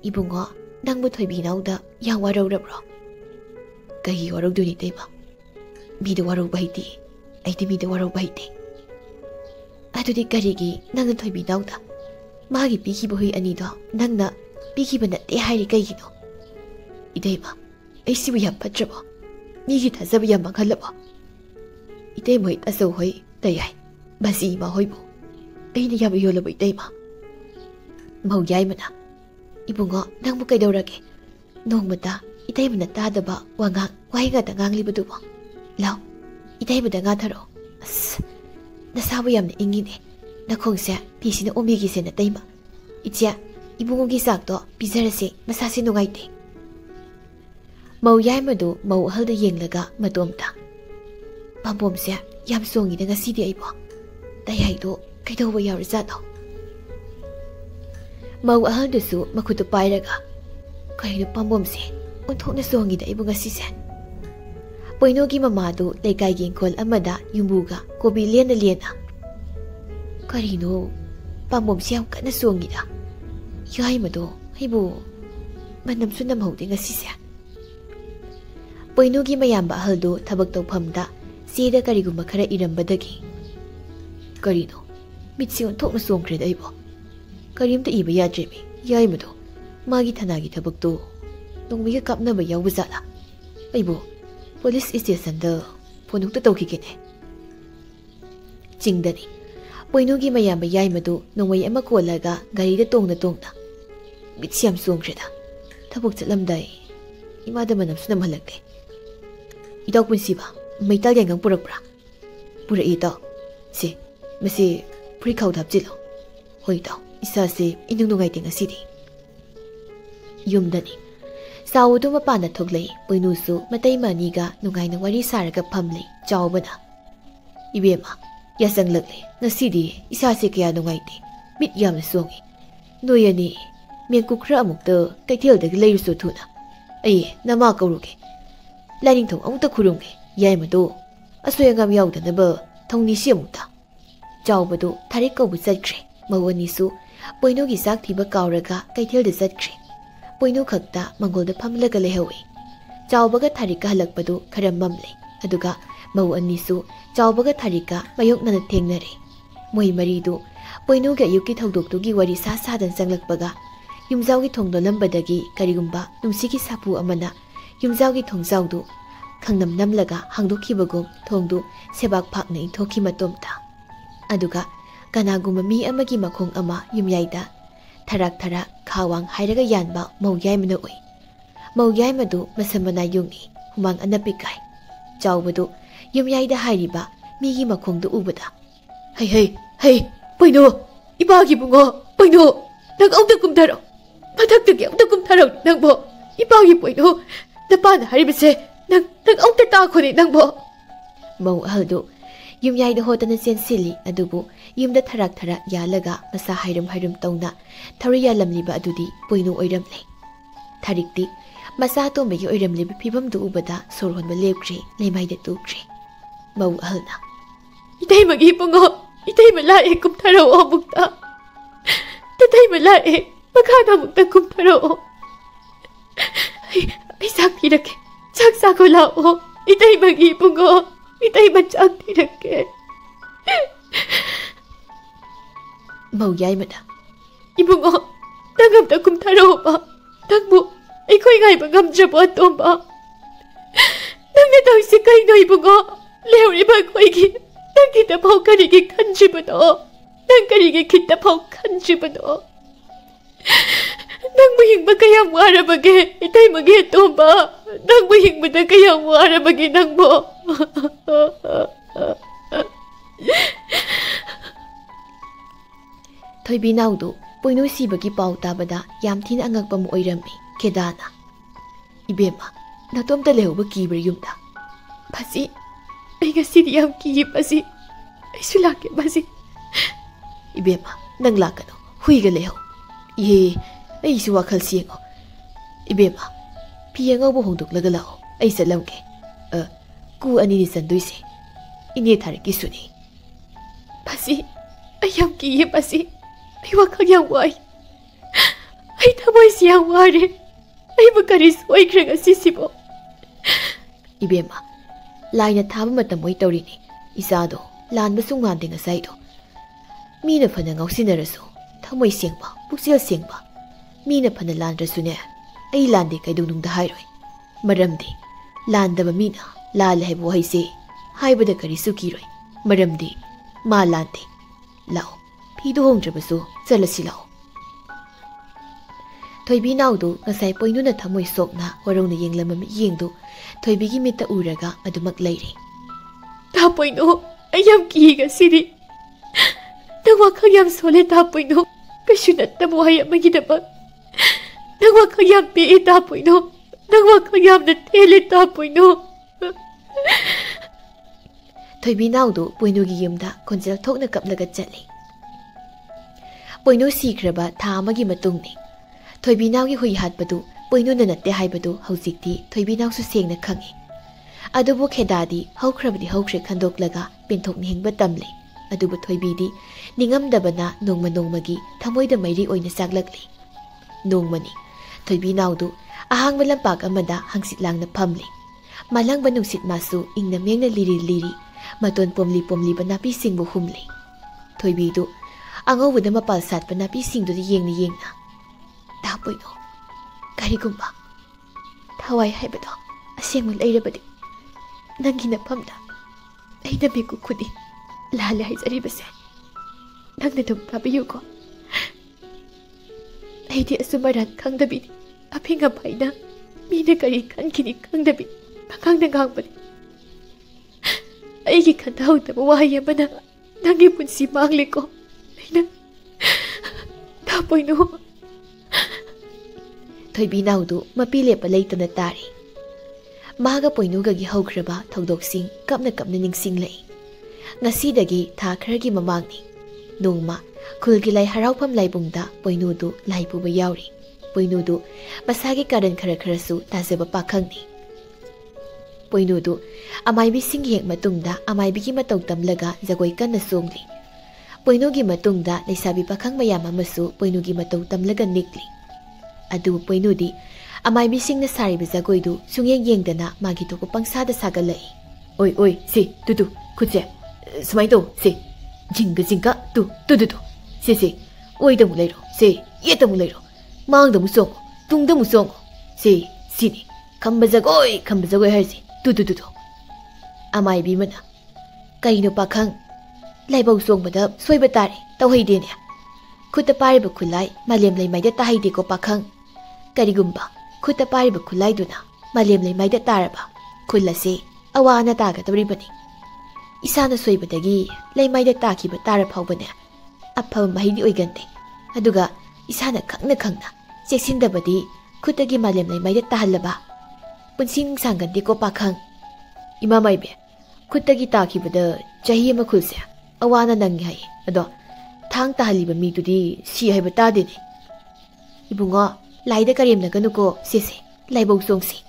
Ibungo, nang mo toy binaw da yang waraw rabro. Kahi waraw do ni tay ma. Mida waraw bahiti. Ay di mida waraw bahiti. Ato di karigi nang toy binaw da. Magi piki boy ani do nang na piki ba na te hari kay gino. Itay ma, ay siwi yam patrabo. Migi tasabi yam manghalabo. Itay mo itasaw hoy tayay. Basi ma hoy bo. Ay na yam iyolabo itay ma. Mauyay mo na. Ibungo nang mo kay daw ragi. Noong mata, itay mo na tadaba wangang wahi nga tangang libado mo. Law, itay mo da nga taro. As, nasawa yam na ingin eh. Nakong siya, pisi na umigi siya na tayma. Itya, ibungong gisak to, pizarasi, masasi nungay te. Mauyay mo do, mauhal na yenglaga, madomta. Pambom siya, yam songi na nga sidi ay po. Tayay do, kay daw ba yawar sa to. Mauhal do su, makutupay raga. Kaya no pambom siya, untok na songi na ibong asisen. Poinogi mamado, laykay gingkol amada, yung buga, kobilian na liena. Karino, pambom siyam ka na suwangi na. Yay mo do, ay bu, manamso na mahudi nga sisya. Poinugi mayamba haldo tabag tawpamda, sida kariguma kara irambadagi. Karino, mitsiyon tok na suwang kred ay bo. Karim ta iba yadremi, yay mo do, magi tanagi tabag to. Nung may kakap na bayaw wazala. Ay bo, polis isyasan da, punong tataw kikine. Jingdani. Poinugi mayamba yay madu nung may ama kolaga gari da tong na. Bitsiyam suwang siya da. Tabog sa lamday, imada manam sa namahalagay. Itaw pun siba, may talyan kang purak-purak. Pura itaw, si, masi, purikaw dap silo. Hoy itaw, isa si inunungay ting asidi. Yumdani, sa udo mapana tuglay, poinuso matay maniga nungay ng wari saraga pamli, jaw ba na. Ibema, yasang lagli, nasidi, isa si kaya nungay ti, mit yam na suwangi. Noya ni, miyang kukra amok to, kay til dag layro so tuna. Ay, namakaw rugi. Laning tong ang takurungi, yay mo to. Asoy ang amyaw na ba, tong ni siya mo ta. Jaw ba to, tarik ka busad kre, mawan niso, poino gisak tiba kauraga, kay til da sad kre. Poino kagta, manggol da pamlaga lehawi. Jaw baga tarik ka halag pa to, karam mamli. Aduga, mawan niso, jaw baga tarika mayok na natengnare. Moy marido, poino ga yuki tawdoktogi wari sasadan sanglakbaga. Yumzawgi tongdo lambadagi karigumba numsiki sapu amana. Yumzawgi tongzawdo kangnam namlaga hangdokibagum tongdo sebak pakna intoki matomta. Aduga kanaguma mi amagi makong ama yumyayda. Tarak-tarak kawang hayraga yanba mauyay mana uy. Mauyay madu masamana yungi humang anapikay. Jawbado yumyayda hayriba migi makongdo ubada. Hey, poino, ibagi bungo, poino, nag-aw kumtaro. Matagtagi ang kumtaro nang bo. Ibagi poino, napana haribase, nag-aw tatako ni nang bo. Mauhaldo, yumyayda hota na sensili adubo, yumda tarak-tarak yalaga masa hayram-hayram tauna, tariya lamliba adudi poino oyramlay. Tarikti, masa atomba yu oyramliba pibamdo ubada sorhon malebkri, laymayda tukri. Mauhal na. Itay mag-ipungo, itay malae kumtaro o bukta. Tatay malae, magkana bukta kumtaro o. Ay sakirake, saksako lao, itay mag-ipungo, itay matsak tirake. Mauyay mo na. Ibungo, nangam na kumtaro ba? Nangmo, iko'y nga'y magamdra po at ba? Nang natawag si kayo na ibungo, Leori bagwagi, nang kita pao karigi kanji ba no? Nang karigi kita pao kanji ba no? Nang muhing magkayang wara bagi, itay mag-ito ba? Nang muhing magkayang wara bagi nang mo. Thoibi naudu poinu sibagi pau tabada yam thina angakpa mu oirami kedana. Ibema natomta lehuba kibra yumda. Basi ai ngasidi yam ki basi ai sulake basi. Ibema nang lakano huiga leho. Ye ai su wakhal siengo. Ibema piengo bo hongduk laga lao ai salamke. Ku ani ni sanduise. Ini thar ki suni. Basi ai yam ki basi. Ai wakhal yam wai. Ai thamoi siang ware. Ai bakari soi khrega sisibo. Ibema laina thaba matam moi tawrini isado lanba sungwan dinga saido. Mina phana ngausinarasu thamoi sengba puksel sengba. Mina phana landrasu ne ai lande kaidunungda hairoi. Maramdi landaba mina lal haibu haise haibada karisu kiroi. Maramdi ma lande lao phidu hongdrabasu chalasi lao. Thoibi naudu ngasai poinuna thamoi sokna warongna yenglama mi yengdu Thoibi gi mita uraga adumak leiri. Ta poino ayam kiga sidi. Nang wakhal yam sole ta poino kashunat ta mohaya magidaba. Nang wakhal yam pe ta poino nang wakhal yam na tele ta poino. Thoibi naudu poino gi yumda konjel thokna kaplaga chatli. Poino sikraba tha amagi matungni Thoibi nau gi hui hatbadu poinu na natte haibadu haujikti Thoibi nau su sengna khangi. Adubu khedadi haukrabdi haukre khandoklaga penthok nihingba tamli. Adubu Thoibi di ningamdabana nongma nongmagi thamoida mairi oina saglakli. Nongmani Thoibi naudu ahangba lampak amada hangsit langna phamli. Malangba nungsit masu ingna mengna liri maton pomli banapi singbu humli. Thoibi du angawuda mapal satpa napi singdu di yengna. Tapoino karigumba thawai haibado asengmu leirabadi nangi na phamda aina beku khudi lale haizari base nangna dum tabiyu ko aidi asumaran khangdabi aphinga phaina mina kari khankini khangdabi phangna gangbadi aigi khandau ta wahai amana nangi punsi mangle ko aina tapoino Thoibi naudu mapi lepa leitana tari. Maga poinuga gi haukraba thaudoksing kapna ningsing lei. Ngasidagi tha khargi mamangni. Nongma khulgi lai haraupam laibungda poinudu laipuba yauri. Poinudu masagi karan kharasu tajaba pakhangni. Poinudu amaibi singi hek matungda amaibi gi matau tamlaga jagoi kanna songli. Poinugi matungda leisabi pakhang mayam amasu poinugi matau tamlaga nikli. Adu poinudi amaibi singna sariba jagoidu sungyeng yengdana magi toko pangsada sagalai. Oi si tu khutse smai do si jinga tu si oi da muleiro si ye da muleiro mang da musong tung da musong si ni khamba jagoi harsi tu amaibi mana kaino pakhang laibau songbada soiba tare tawhei ne khuta pariba khulai malem lai mai da tahide ko pakhang Karigumba khuta pariba khulaiduna malem lai maida taraba khulase awana taga tabribani isana soibadagi lai maida takiba tara phawbane apham mahidi oigante aduga isana khangna cheksindabadi khutagi malem lai maida tahalaba punsing sangandi ko pakhang ima maibe khutagi takibada chahi ma khulse awana nangi hai ado thang tahaliba mi tudi si haiba tadeni ibunga Laida karimna ganuko sisi laibau songsi.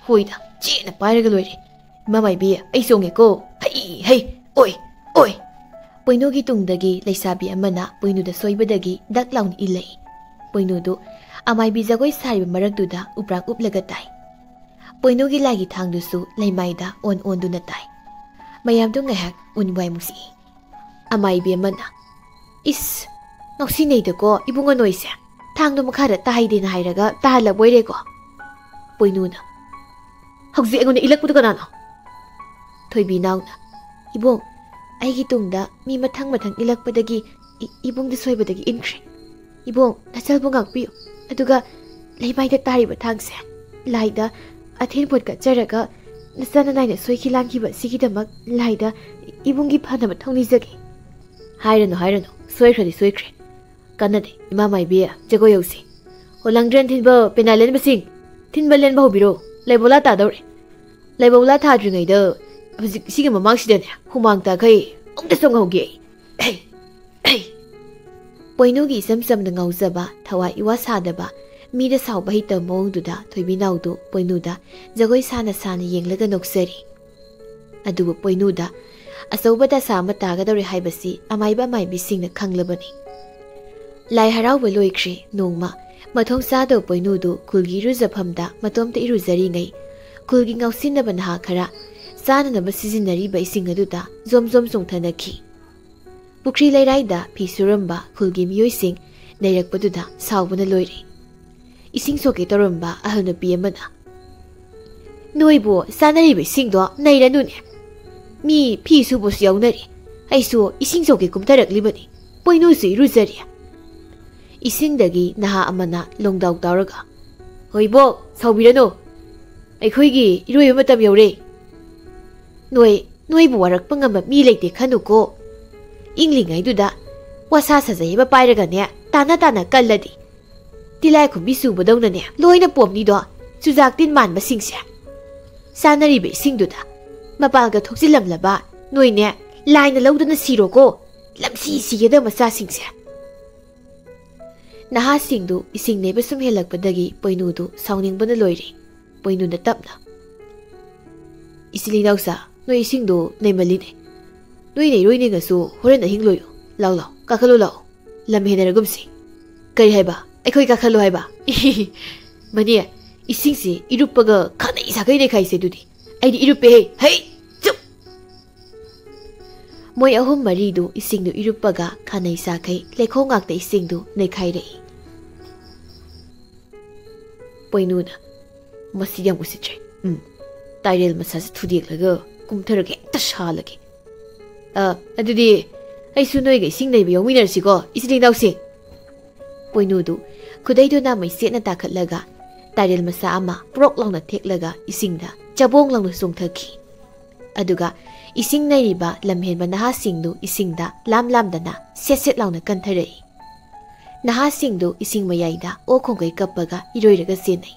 Hoida chena pairaga loire. Mamai bi ai songe ko. Hey oi. Poinogi tungdagi leisabi amana poinuda soibadagi daklaun ilai. Poinudu amai bi jagoi sariba marakduda uprak uplaga tai. Poinogi lagi thangdusu leimaida onduna tai. Mayamdu ngahak unwai musi. Amai bi amana is ngausinei ko ibunga noise. Thangdo makhada tahidina hairaga tahala boire ko poinuna hauji engona ilakpudu kanano Thoibi nauna ibong aigi tungda mi mathang ilakpadagi ibong de soibadagi inkre ibong nasalbo ngakpiyo aduga leimaida tariba thangse laida athin pot ka jaraga नचना नायना सोइखि लांखिबा सिगिदमक लाइदा इबुंगी फानबा थौनिजगे हाइरनो सोइख्रदि सोइख्रे कन्नदे इमा माइबे जगो यौसी ओ लंग्रेन थिनबा पेनालेन busing थिनबा लेन बहुबिरो लेबोला तादौरे लेबोला थाद्रिङैदा हजिक सिगे ममांसिदने हुमांग ताखै ओंते सोंहौगे पोइनुगी इसम समना ngौजबा थवा इवा सादबा मीदा साउबा हिता मोंगदुदा थोइबी नाउदो पोइनुदा जगोय साना साना येंगलगा नोक्सरी अदुबो पोइनुदा असौबदा सामा तागदौरे हाइबसी अमाइबा माइबी सिंगना खंगलबनी लाई हराउबा लोइख्रे नोंगमा मथों सादो पोइनुदु कुलगी रुजफमदा मतोमते इरुजरिङै कुलगी ngौसिनबा नहा खरा साननबा सिजिनरिबा इसिंग अदुदा जोम जोम सोंथनखि पुख्री लैराइदा फी सुरम्बा खुलगी मियोइसिंग नैरकपदुदा साउबना लोइरे इसिंग सोके तोरम्बा अहनुपी अमना नोइबो सानरिबे सिंगदो नैरनुने मी फी सुबोस याउनरि आइसो इसिंग सोके कुमतरकलिबनी पोइनुसु इरुजरि इसिंगदगी नहा अमना लोंगदाउ तारगा होइबो साउबिरनो अखोइगी इरोइबा मतम यौरे नोइबो वरकपा ngamba मी लेते खनुको इंग्लिङैदुदा वसा सजैबा पाइरगने ताना ताना कल्लदि तिलाय खुबी सुबदौनने लोइना पोमनिदो चुजाक तिन मानबा सिंगसे सानरिबे सिंगदुदा मपालगा थोक्सिलमलबा नोइने लाइन लौदना सिरोको लमसी सिगेदा मसा सिंगसे नहा सिंगदु इसिंग नेबे सुम हेलकपदगी पोइनुदु साउनिंगबना लोइरे पोइनुना तपना इसिलिनौसा नोइ इसिंगदु नैमलिने नोइने रोइनेगसु होरेन अहिंग लोयो लाउ लाउ काखलो लाउ लम हेनरगुमसी कई हाइबा अखोइ काखलो हाइबा मने इसिंगसे इरुपगा खानै साकै ने खाइसे दुदी आइदि इरुपे हे चुप मोय अहुम मरिदु इसिंगदु इरुपगा खानै साकै लेखोंगाकते इसिंगदु नेखाइरे पोइनुना मसियाम उसित्रे ताइरेल मसाज थुदियलगा कुमथरगे तशालगे अदुदी ऐसु नोइगे इसिंग नैबे यौमिनरसिको इसिलिंग दाउसे पोइनुदु खुदैदो नामै सेना ताखतलगा ताइरेल मसा अमा प्रोक लाउना थेक्लगा इसिंगदा चबोंग लाउना सोंथखि अदुगा इसिंग नैरिबा लमहेनबा नहासिंगदु इसिंगदा लाम लामदना सेसेट लाउना कंथरै नहासिंगदु इसिंग मयाइदा ओ खोंगै कप्पगा इरोइरगा सेनै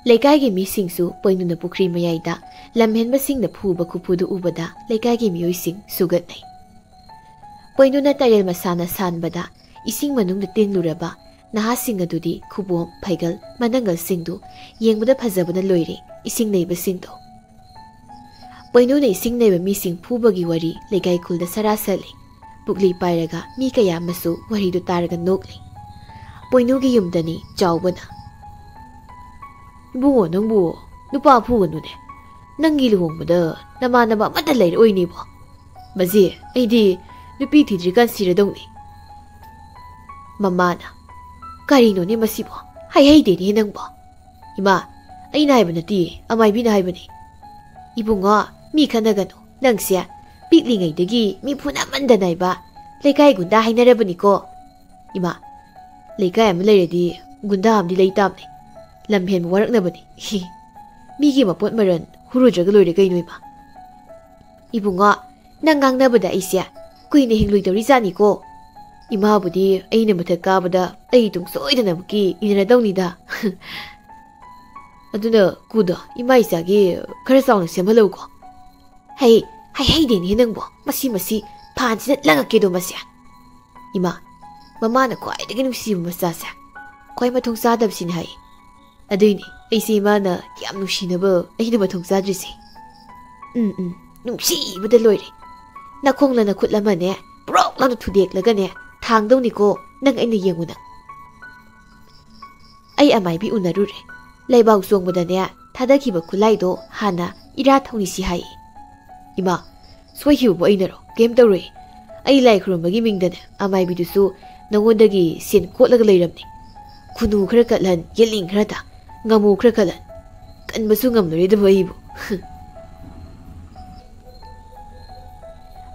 लेकाइगे मिसिंगसु पोइनुना पुख्री मयाइदा लमहेनबा सिंगना फुबा खुफुदु उबदा लेकाइगे मियोइसिंग सुगतनै पोइनुना ताइरेल मसाना सानबदा इसिंग मनुंगदा तिनलुरबा नहासिंग अदुदी खुबोम फैगल मनंगल सिंगदु येंगबदा फजबना लोइरे इसिंग नैबा सिंगदो पोइनुना इसिंग नैबा मिसिंग फुबगी वरी लेकाइ खुलदा सरासले पुगली पाइरगा मी कया मसु वरिदु तारगा नोकले पोइनुगी युमदनी चाउबना बुओ नंगबो नुपा फुगनुने नंगी लुहोंगबदा नमानबा मता लैर ओइनिबो मजे ऐदि नुपी थिद्रिकान सिरदौनी ममाना करिनोने मसिबो हाइदेने नंबो इमा अइना हाइबनति अमाइबिना हाइबनी इबुंगा मी खनगनो नंगसे पिकलिङैदगी मी फुना मंदनाइबा लेकाइ गुंडा हाइनरबनिको इमा लेकाइ अम लैरदि गुंडा हमदि लैतामने लमहेन वरकनबनी मीगी मपोट मरन हुरुद्रगा लोइरे कइनोइमा इबुंगा नंगांगनबदा ऐसे कुइने हिंगलुइदौरि जानिको इमाबुदी अइना मथक काबदा अइ तुंग सोइदनबकी इनरदौनिदा अदुना कुदा इमा इसागे खरा चाउना सेमहलौको हाइदेने नंबो मसी फानसिना लंगकेदो मसे इमा ममाना ख्वाइदगी नुसिबा मचासे ख्वाइ मथों चादबसिने हाइ अदुइनी ऐसे इमाना याम नुसिनबा अइना मथों चाद्रिसे नुसिबदा लोइरे नखोंलना खुटलमने प्रोक लाउना थुदेक्लगने थांगदौनिको नंग अइना येंगुना अइ अमाइबी उनरुरे लैबाउ सोंगबदने थादखिबा खुलाइदो हाना इरा थौनिसि हाइ इमा सोइखिबो अइनरो केम तौरे अइ लाई खुरमबगी मिंगदने अमाइबीदुसु नंगोंदगी सेन कोटलगा लैरमनी खुनु खरा कटलन yelling खराता ngamo khra khalan kanbasu ngamlore da baibu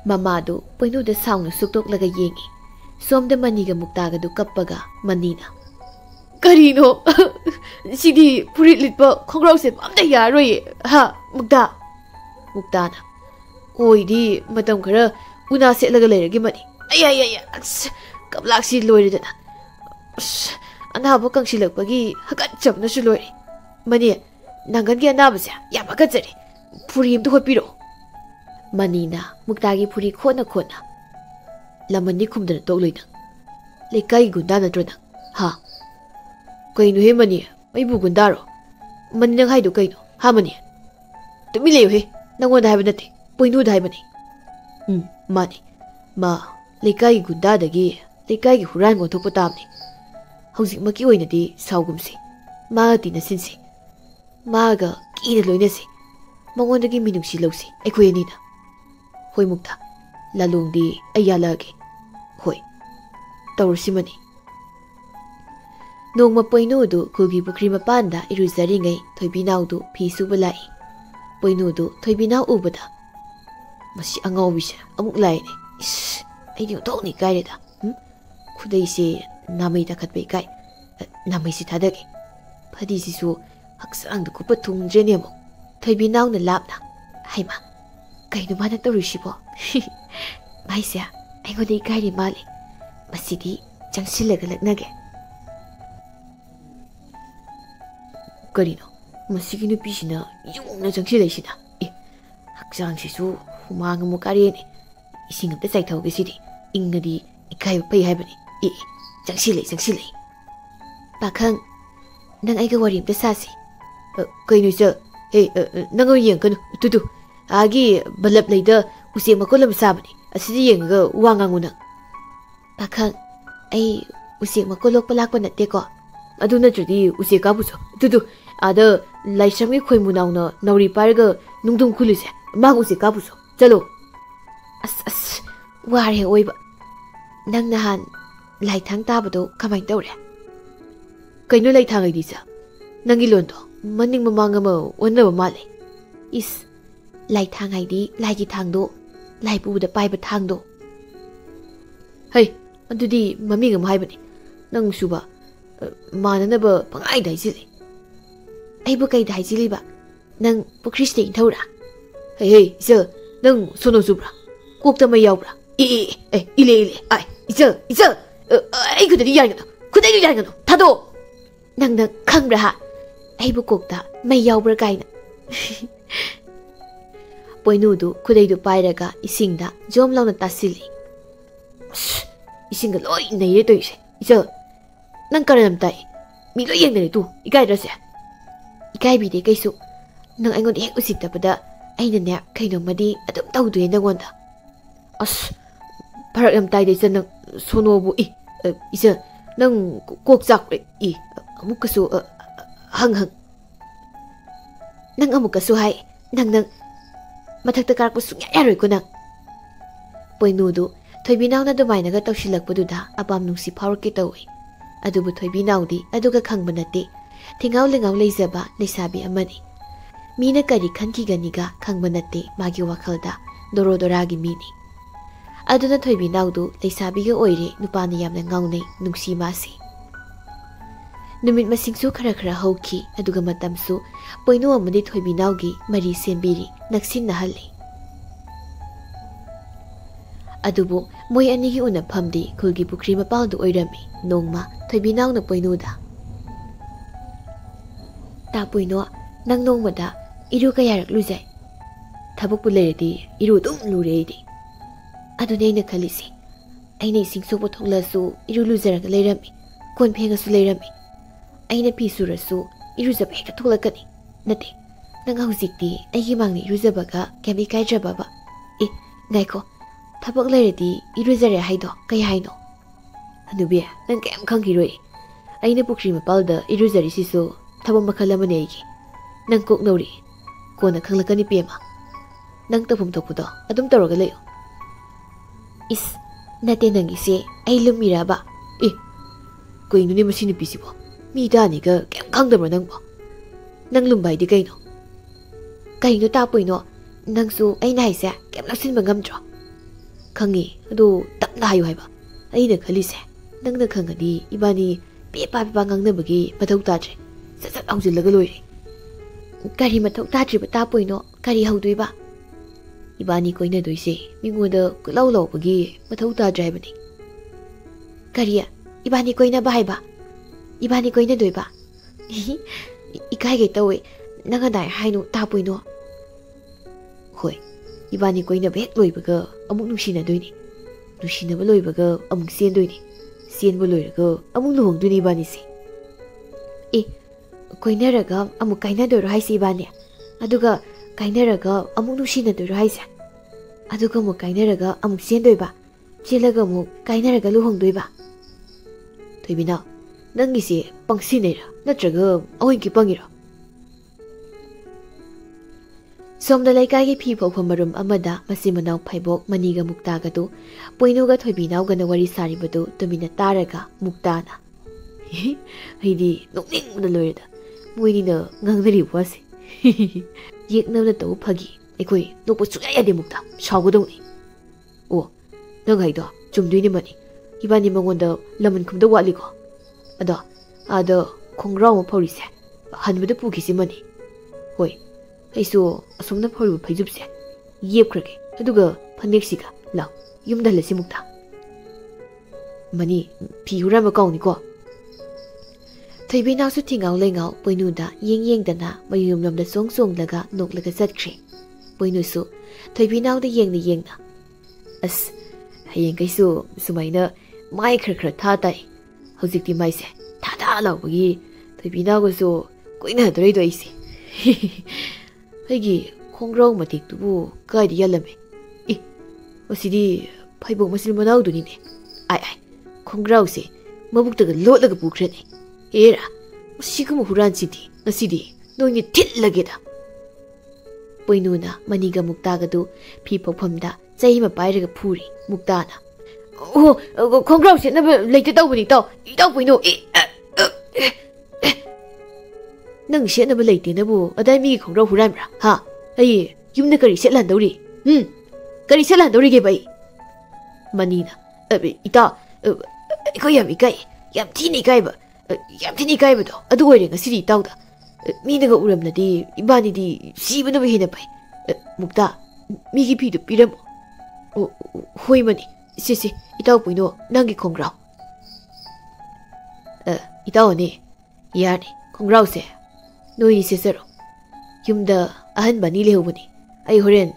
mamadu poinu da sauna suktok laga yengi somda maniga muktaga du kappaga manina Karino Sidi Purit Litpa Kongrau se Amda Yaroi Ha Mukta Muktana Oidi Matam Kara Una set lagalere mani Ay Kablak Loidana Anabo Kangshilapagi Hakat Chapna Shulori Mani Nangan Nabasa Yamakatari Purim to Hopiro Manina Muktagi Puri Kona Lamani Kumdana Dolina Lekai Gundana Drona Ha Kainu Hemani Ibu Gundaro Manang Haido Kaino Hamani To Mileo he Nangon Habanati Poinu Daimani Mani Ma Lekai Gundadagi Lekai Hurango Topotamni Housing Maki Winadi Saugumsi Magatina Sinsi Maga Kina Loinesi Mongondagi Minusi Losi Equinina Hoi Mukta Lalungdi Ayalagi Hoi Taurusimani Nong Mapoinudu Kugi Bukrima Panda Iruzaringai Toibinaudu Pisubalai Poinudu Toibinau Ubada Masi Angobisha Amuk Laine Ish I don't know Gaida Could they say Namita Katbe Kai Namisi Tadaki Padisisu Haksang the Kupatung Geniamo Toibinau the Labna Haima Kainu Mana Torushibo Maisia I got a guide in Mali Masidi Jansilag Nage Corino Masigino Pishina Yuna Jansilashina Haksang Sisu Humang Mukariani Sing of the Saito City Ingadi Ikai Pay Habani Jangsile Bakang Nang I go worry the sassy Kainu sir Hey Nango Yankan Tutu Agi Balap later Usi Makolam Sabani a city younger Wanganguna Bakang I Usi Makolok Palakwan at Deco Aduna Trudi Usi Kabuso Tutu Ada Laishami Koimunana Nori Parga Nundum Kulise Magusi Kabuso Chalo As Wari Oiba Nang Nahan Lai Tang Tabado Kamai Dore Kaino Lai Tang Idisa Nangilondo Manning Mamangamo Wonder Mali Is Lai Tang ID Lai Tangdo Lai Bu the Pipe Tangdo Hey Antudi Maming Haibani Nang Suba Mananaba Pangai Daisili Aibukai Daisiliba Nang Pukristi Tora Hey sir Nang Sono Subra Cookta Mayabra Ile I it's a I could Yangano Tado Nang the Kangraha Aibukokta Mayabra Gaina Poinudu Kudedu Pairaga Isinda Jom Lana Tasili Isinga Loy Nayeto So Nankaram Tai Milo Yang Ikai Rasa Ikai Bide Kaisu Nang Angon Usita Pada Aina Nap Kaino Madi Adam Taudu in the Wanda As Param Tai is a Sonobu is a Nang Kokzak Amukasu Hang Nang Amukasu Hai Nang Matak the carpus Ericuna Poinudu Toibinau na Dumainaga Toshilakpududa Abam Nusi Power Getaway Adubu Toibinaudi Aduga Kangbanati Tingaw Lingaw Lazaba Nisabi Amani Mina Kari Kanki Ganiga Kangbanati Magi Wakalda Dorodoragi Mini Aduna Toibinaudu Lasabiga Oire Nupani Yamna Ngaune Nusi Masi Numit Masingsu Karakara Hoki Aduga Matamsu Poinu Amadi Toibinaugi Mari Sembiri Naksin Nahali Adubu Moy Anigi Una Pamdi Kulgi Bukri Mapaldu Oirami Nongma Toibinau na Poinuda Tapuino Nang Nongmada Iru Kayarak Luzay Tabuk Pulerdi Iru Dum Luredi Adunay na Kalisi Aina Singso Potolasu Iru Luzaraga Lerami Kon Pengasu Lerami Aina Pisurasu Iru Zabeka Tolakani Nati Nang Hausikti Ayimangni Iru Zabaga Kami Kaija Baba Naiko Tabak Lerdi Iru Zare Haido Kayaino Anubia Nang Kam Kangiroi Aina Bukri Mapalda Iru Zari Sisu Tabang Makalamanegi Nang Kok Nori Kona Kanglakani Pema Nang Tapum Topudo Adum Tarogalayo Is Nate Nangisi ay lumira ba Kung ino ni masinipisi po Midani ka Kayang kangdama nang po Nang lumbay di kayo no Kayo no tapoy no Nang su ay naisa Kayang laksin mangamdro Kangi Ado tap na hayo hay ba Ay naghalise Nang naghangadi Iba ni ꯄꯦꯄꯥ ꯄꯦꯄꯥ ꯉꯥꯡꯅꯕꯒꯤ ꯃꯊꯧ ꯇꯥꯗ꯭ꯔꯦ ꯁꯠ ꯁꯠ ꯍꯧꯖꯤꯜꯂꯒ ꯂꯣꯏꯔꯦ ꯀꯔꯤ ꯃꯊꯧ ꯇꯥꯗ꯭ꯔꯤꯕ ꯇꯥꯄꯣꯏꯅꯣ ꯀꯔꯤ ꯍꯧꯗꯣꯏꯕ 이반이 곪나도이세 미고다 끄라울라오버기 마타우 따드라 하이바니 까리야 이반이 곪나바 하이바 이반이 곪나도이바 이카이게 따오이 나가 나이 하이노 따보이노 호이 이반이 곪나바 핵 로이바가 아묵 누시나도이니 누시나바 로이바가 아묵 센도이니 센바 로이라가 아묵 루홍도이니 이반이세 이 곪나라가 아묵 까이나도이로 하이세 이반이야 아두가 까이나라가 아묵 누시나도이로 하이세 아두가 뭐 까이나라가 아묵 센도이바 찔라가 뭐 까이나라가 루홍도이바 도이비나 낭기시 뻥시네라 나트라가 어인기 뻥이라 ꯁꯣꯝꯗ ꯂꯩꯀꯥꯏꯒꯤ ꯐꯤ ꯐꯧꯐꯝ ꯃꯔꯨꯝ ꯑꯃꯗ ꯃꯆꯤꯟ ꯃꯅꯥꯎ ꯐꯩꯕꯣꯛ ꯃꯅꯤꯒ ꯃꯨꯛꯇꯥꯒꯗꯨ ꯄꯣꯏꯅꯨꯒ ꯊꯣꯏꯕꯤꯅꯥꯎꯒꯅ ꯋꯥꯔꯤ ꯁꯥꯔꯤꯕꯗꯨ ꯇꯨꯃꯤꯟꯅ ꯇꯥꯔꯒ ꯃꯨꯛꯇꯥꯅ ꯑꯩꯗꯤ ꯅꯣꯛꯅꯤꯡꯕꯅ ꯂꯣꯏꯔꯦꯗ ꯃꯣꯏꯅꯤꯅ ꯉꯥꯡꯅꯔꯤꯕ ꯋꯥꯁꯦ ꯌꯦꯛꯅꯕꯅ ꯇꯧꯕ ꯐꯥꯒꯤ ꯑꯩꯈꯣꯏ ꯅꯣꯛꯄ ꯁꯨꯡꯌꯥ ꯌꯥꯗꯦ ꯃꯨꯛꯇꯥ ꯁꯥꯎꯒꯗꯧꯅꯤ ꯑꯣ ꯅꯪ ꯍꯥꯏꯗꯣ ꯆꯨꯝꯗꯣꯏꯅꯤ ꯃꯅꯤ 이반이 ꯃꯉꯣꯟꯗ ꯂꯃꯟ ꯈꯨꯝꯗ ꯋꯥꯠꯂꯤꯀꯣ ꯑꯗꯣ 아더 콩그라우 ꯐꯧꯔꯤꯁꯦ 한부도 pu기시 머니 ꯍꯣꯏ ꯑꯩꯁꯨ ꯑꯁꯣꯝꯅ ꯐꯧꯔꯤꯕ ꯐꯩꯖꯨꯞꯁꯦ ꯌꯦꯞꯈ꯭ꯔꯒꯦ ꯑꯗꯨꯒ ꯐꯅꯦꯛꯁꯤꯒ ꯂꯥꯎ ꯌꯨꯝꯗ ꯍꯜꯂꯁꯤ ꯃꯨꯛꯇ ꯃꯅꯤ ꯐꯤ ꯍꯨꯔꯥꯟꯕ ꯀꯥꯎꯅꯤꯀꯣ ꯊꯣꯏꯕꯤꯅꯥꯎꯁꯨ ꯊꯤꯉꯥꯎ ꯂꯩꯉꯥꯎ ꯄꯣꯏꯅꯨꯗ ꯌꯦꯡꯗꯅ ꯃꯌꯨꯝꯂꯣꯝꯗ ꯆꯣꯡꯂꯒ ꯅꯣꯛꯂꯒ ꯆꯠꯈ꯭ꯔꯦ ꯄꯣꯏꯅꯨꯁꯨ ꯊꯣꯏꯕꯤꯅꯥꯎꯗ ꯌꯦꯡꯅ ꯑꯁ ꯍꯌꯦꯡꯈꯩꯁꯨ ꯁꯨꯃꯥꯏꯅ ꯃꯥꯏ ꯈꯔ ꯊꯥ ꯇꯥꯏ ꯍꯧꯖꯤꯛꯇꯤ ꯃꯥꯏꯁꯦ ꯊꯥ ꯂꯥꯎꯕꯒꯤ ꯊꯣꯏꯕꯤꯅꯥꯎꯒꯁꯨ ꯀꯣꯏꯅꯗꯣꯔꯤꯗꯣ ꯑꯩꯁꯦ ꯑꯩꯒꯤ ꯈꯣꯡꯒ꯭ꯔꯥꯎ ꯃꯇꯦꯛꯇꯨꯕꯨ ꯀꯥꯏꯗ ꯌꯥꯜꯂꯝꯃꯦ ꯃꯁꯤꯗꯤ ꯐꯩꯕꯣꯛ ꯃꯆꯤꯟ ꯃꯅꯥꯎꯗꯨꯅꯤꯅꯦ ꯑꯥꯏ ꯈꯣꯡꯒ꯭ꯔꯥꯎꯁꯦ ꯃꯕꯨꯛꯇꯒ ꯂꯣꯠꯂꯒ ꯄꯨꯈ꯭ꯔꯅꯤ ꯑꯦꯔꯥ ꯃꯁꯤꯒꯨꯝꯕ ꯍꯨꯔꯥꯟꯁꯤꯗꯤ ꯉꯁꯤꯗꯤ ꯅꯣꯏꯅ ꯊꯤꯠꯂꯒꯦꯗ ꯄꯣꯏꯅꯨꯅ ꯃꯅꯤꯒ ꯃꯨꯛꯇꯥꯒꯗꯨ ꯐꯤ ꯐꯧꯐꯝꯗ ꯆꯩ ꯑꯃ ꯄꯥꯏꯔꯒ ꯐꯨꯔꯤ ꯃꯨꯛꯇꯥꯅ ꯑꯣ ꯈꯣꯡꯒ꯭ꯔꯥꯎ ꯁꯦꯠꯅꯕ ꯂꯩꯇ ꯇꯧꯕꯅꯤ ꯏꯇꯥꯎ ꯄꯣꯏꯅꯨ ꯅꯪ ꯁꯦꯠꯅꯕ ꯂꯩꯇꯦꯅꯕꯨ ꯑꯗꯥꯏ ꯃꯤꯒꯤ ꯈꯣꯡꯒ꯭ꯔꯥꯎ ꯍꯨꯔꯥꯟꯕ꯭ꯔꯥ ꯍꯥ ꯑꯩ ꯌꯨꯝꯗ ꯀꯔꯤ ꯁꯦꯠꯂꯍꯟꯗꯧꯔꯤ ꯀꯔꯤ ꯁꯦꯠꯂꯍꯟꯗꯧꯔꯤꯒꯦꯕ ꯑꯩ ꯃꯅꯤꯅ ꯏꯇꯥꯎ ꯑꯩꯈꯣꯏ ꯌꯥꯝ ꯏꯀꯥꯏ ꯌꯥꯝ ꯊꯤꯅ ꯏꯀꯥꯏꯕꯗꯣ ꯑꯗꯨ ꯑꯣꯏꯔꯦ ꯉꯁꯤꯗꯤ ꯏꯇꯥꯎꯗ ꯃꯤꯅꯒ ꯎꯔꯝꯂꯗꯤ ꯏꯕꯥꯅꯤꯗꯤ ꯁꯤꯕꯅꯕꯨ ꯍꯦꯟꯅ ꯐꯩ ꯃꯨꯛꯇꯥ ꯃꯤꯒꯤ ꯐꯤꯗꯨ ꯄꯤꯔꯝꯃꯣ ꯍꯣꯏ ꯃꯅꯤ ꯁꯤ ꯏꯇꯥꯎ ꯄꯣꯏꯅꯨ ꯅꯪꯒꯤ ꯈꯣꯡꯒ꯭ꯔꯥꯎ ꯏꯇꯥꯎꯅꯦ ꯌꯥꯔꯅꯤ ꯈꯣꯡꯒ꯭ꯔꯥꯎꯁꯦ ꯅꯣꯏꯅꯤ ꯁꯦꯠꯆꯔꯣ ꯌꯨꯝꯗ ꯑꯍꯟꯕ ꯑꯅꯤ ꯂꯩꯍꯧꯕꯅꯤ ꯑꯩ ꯍꯣꯔꯦꯟ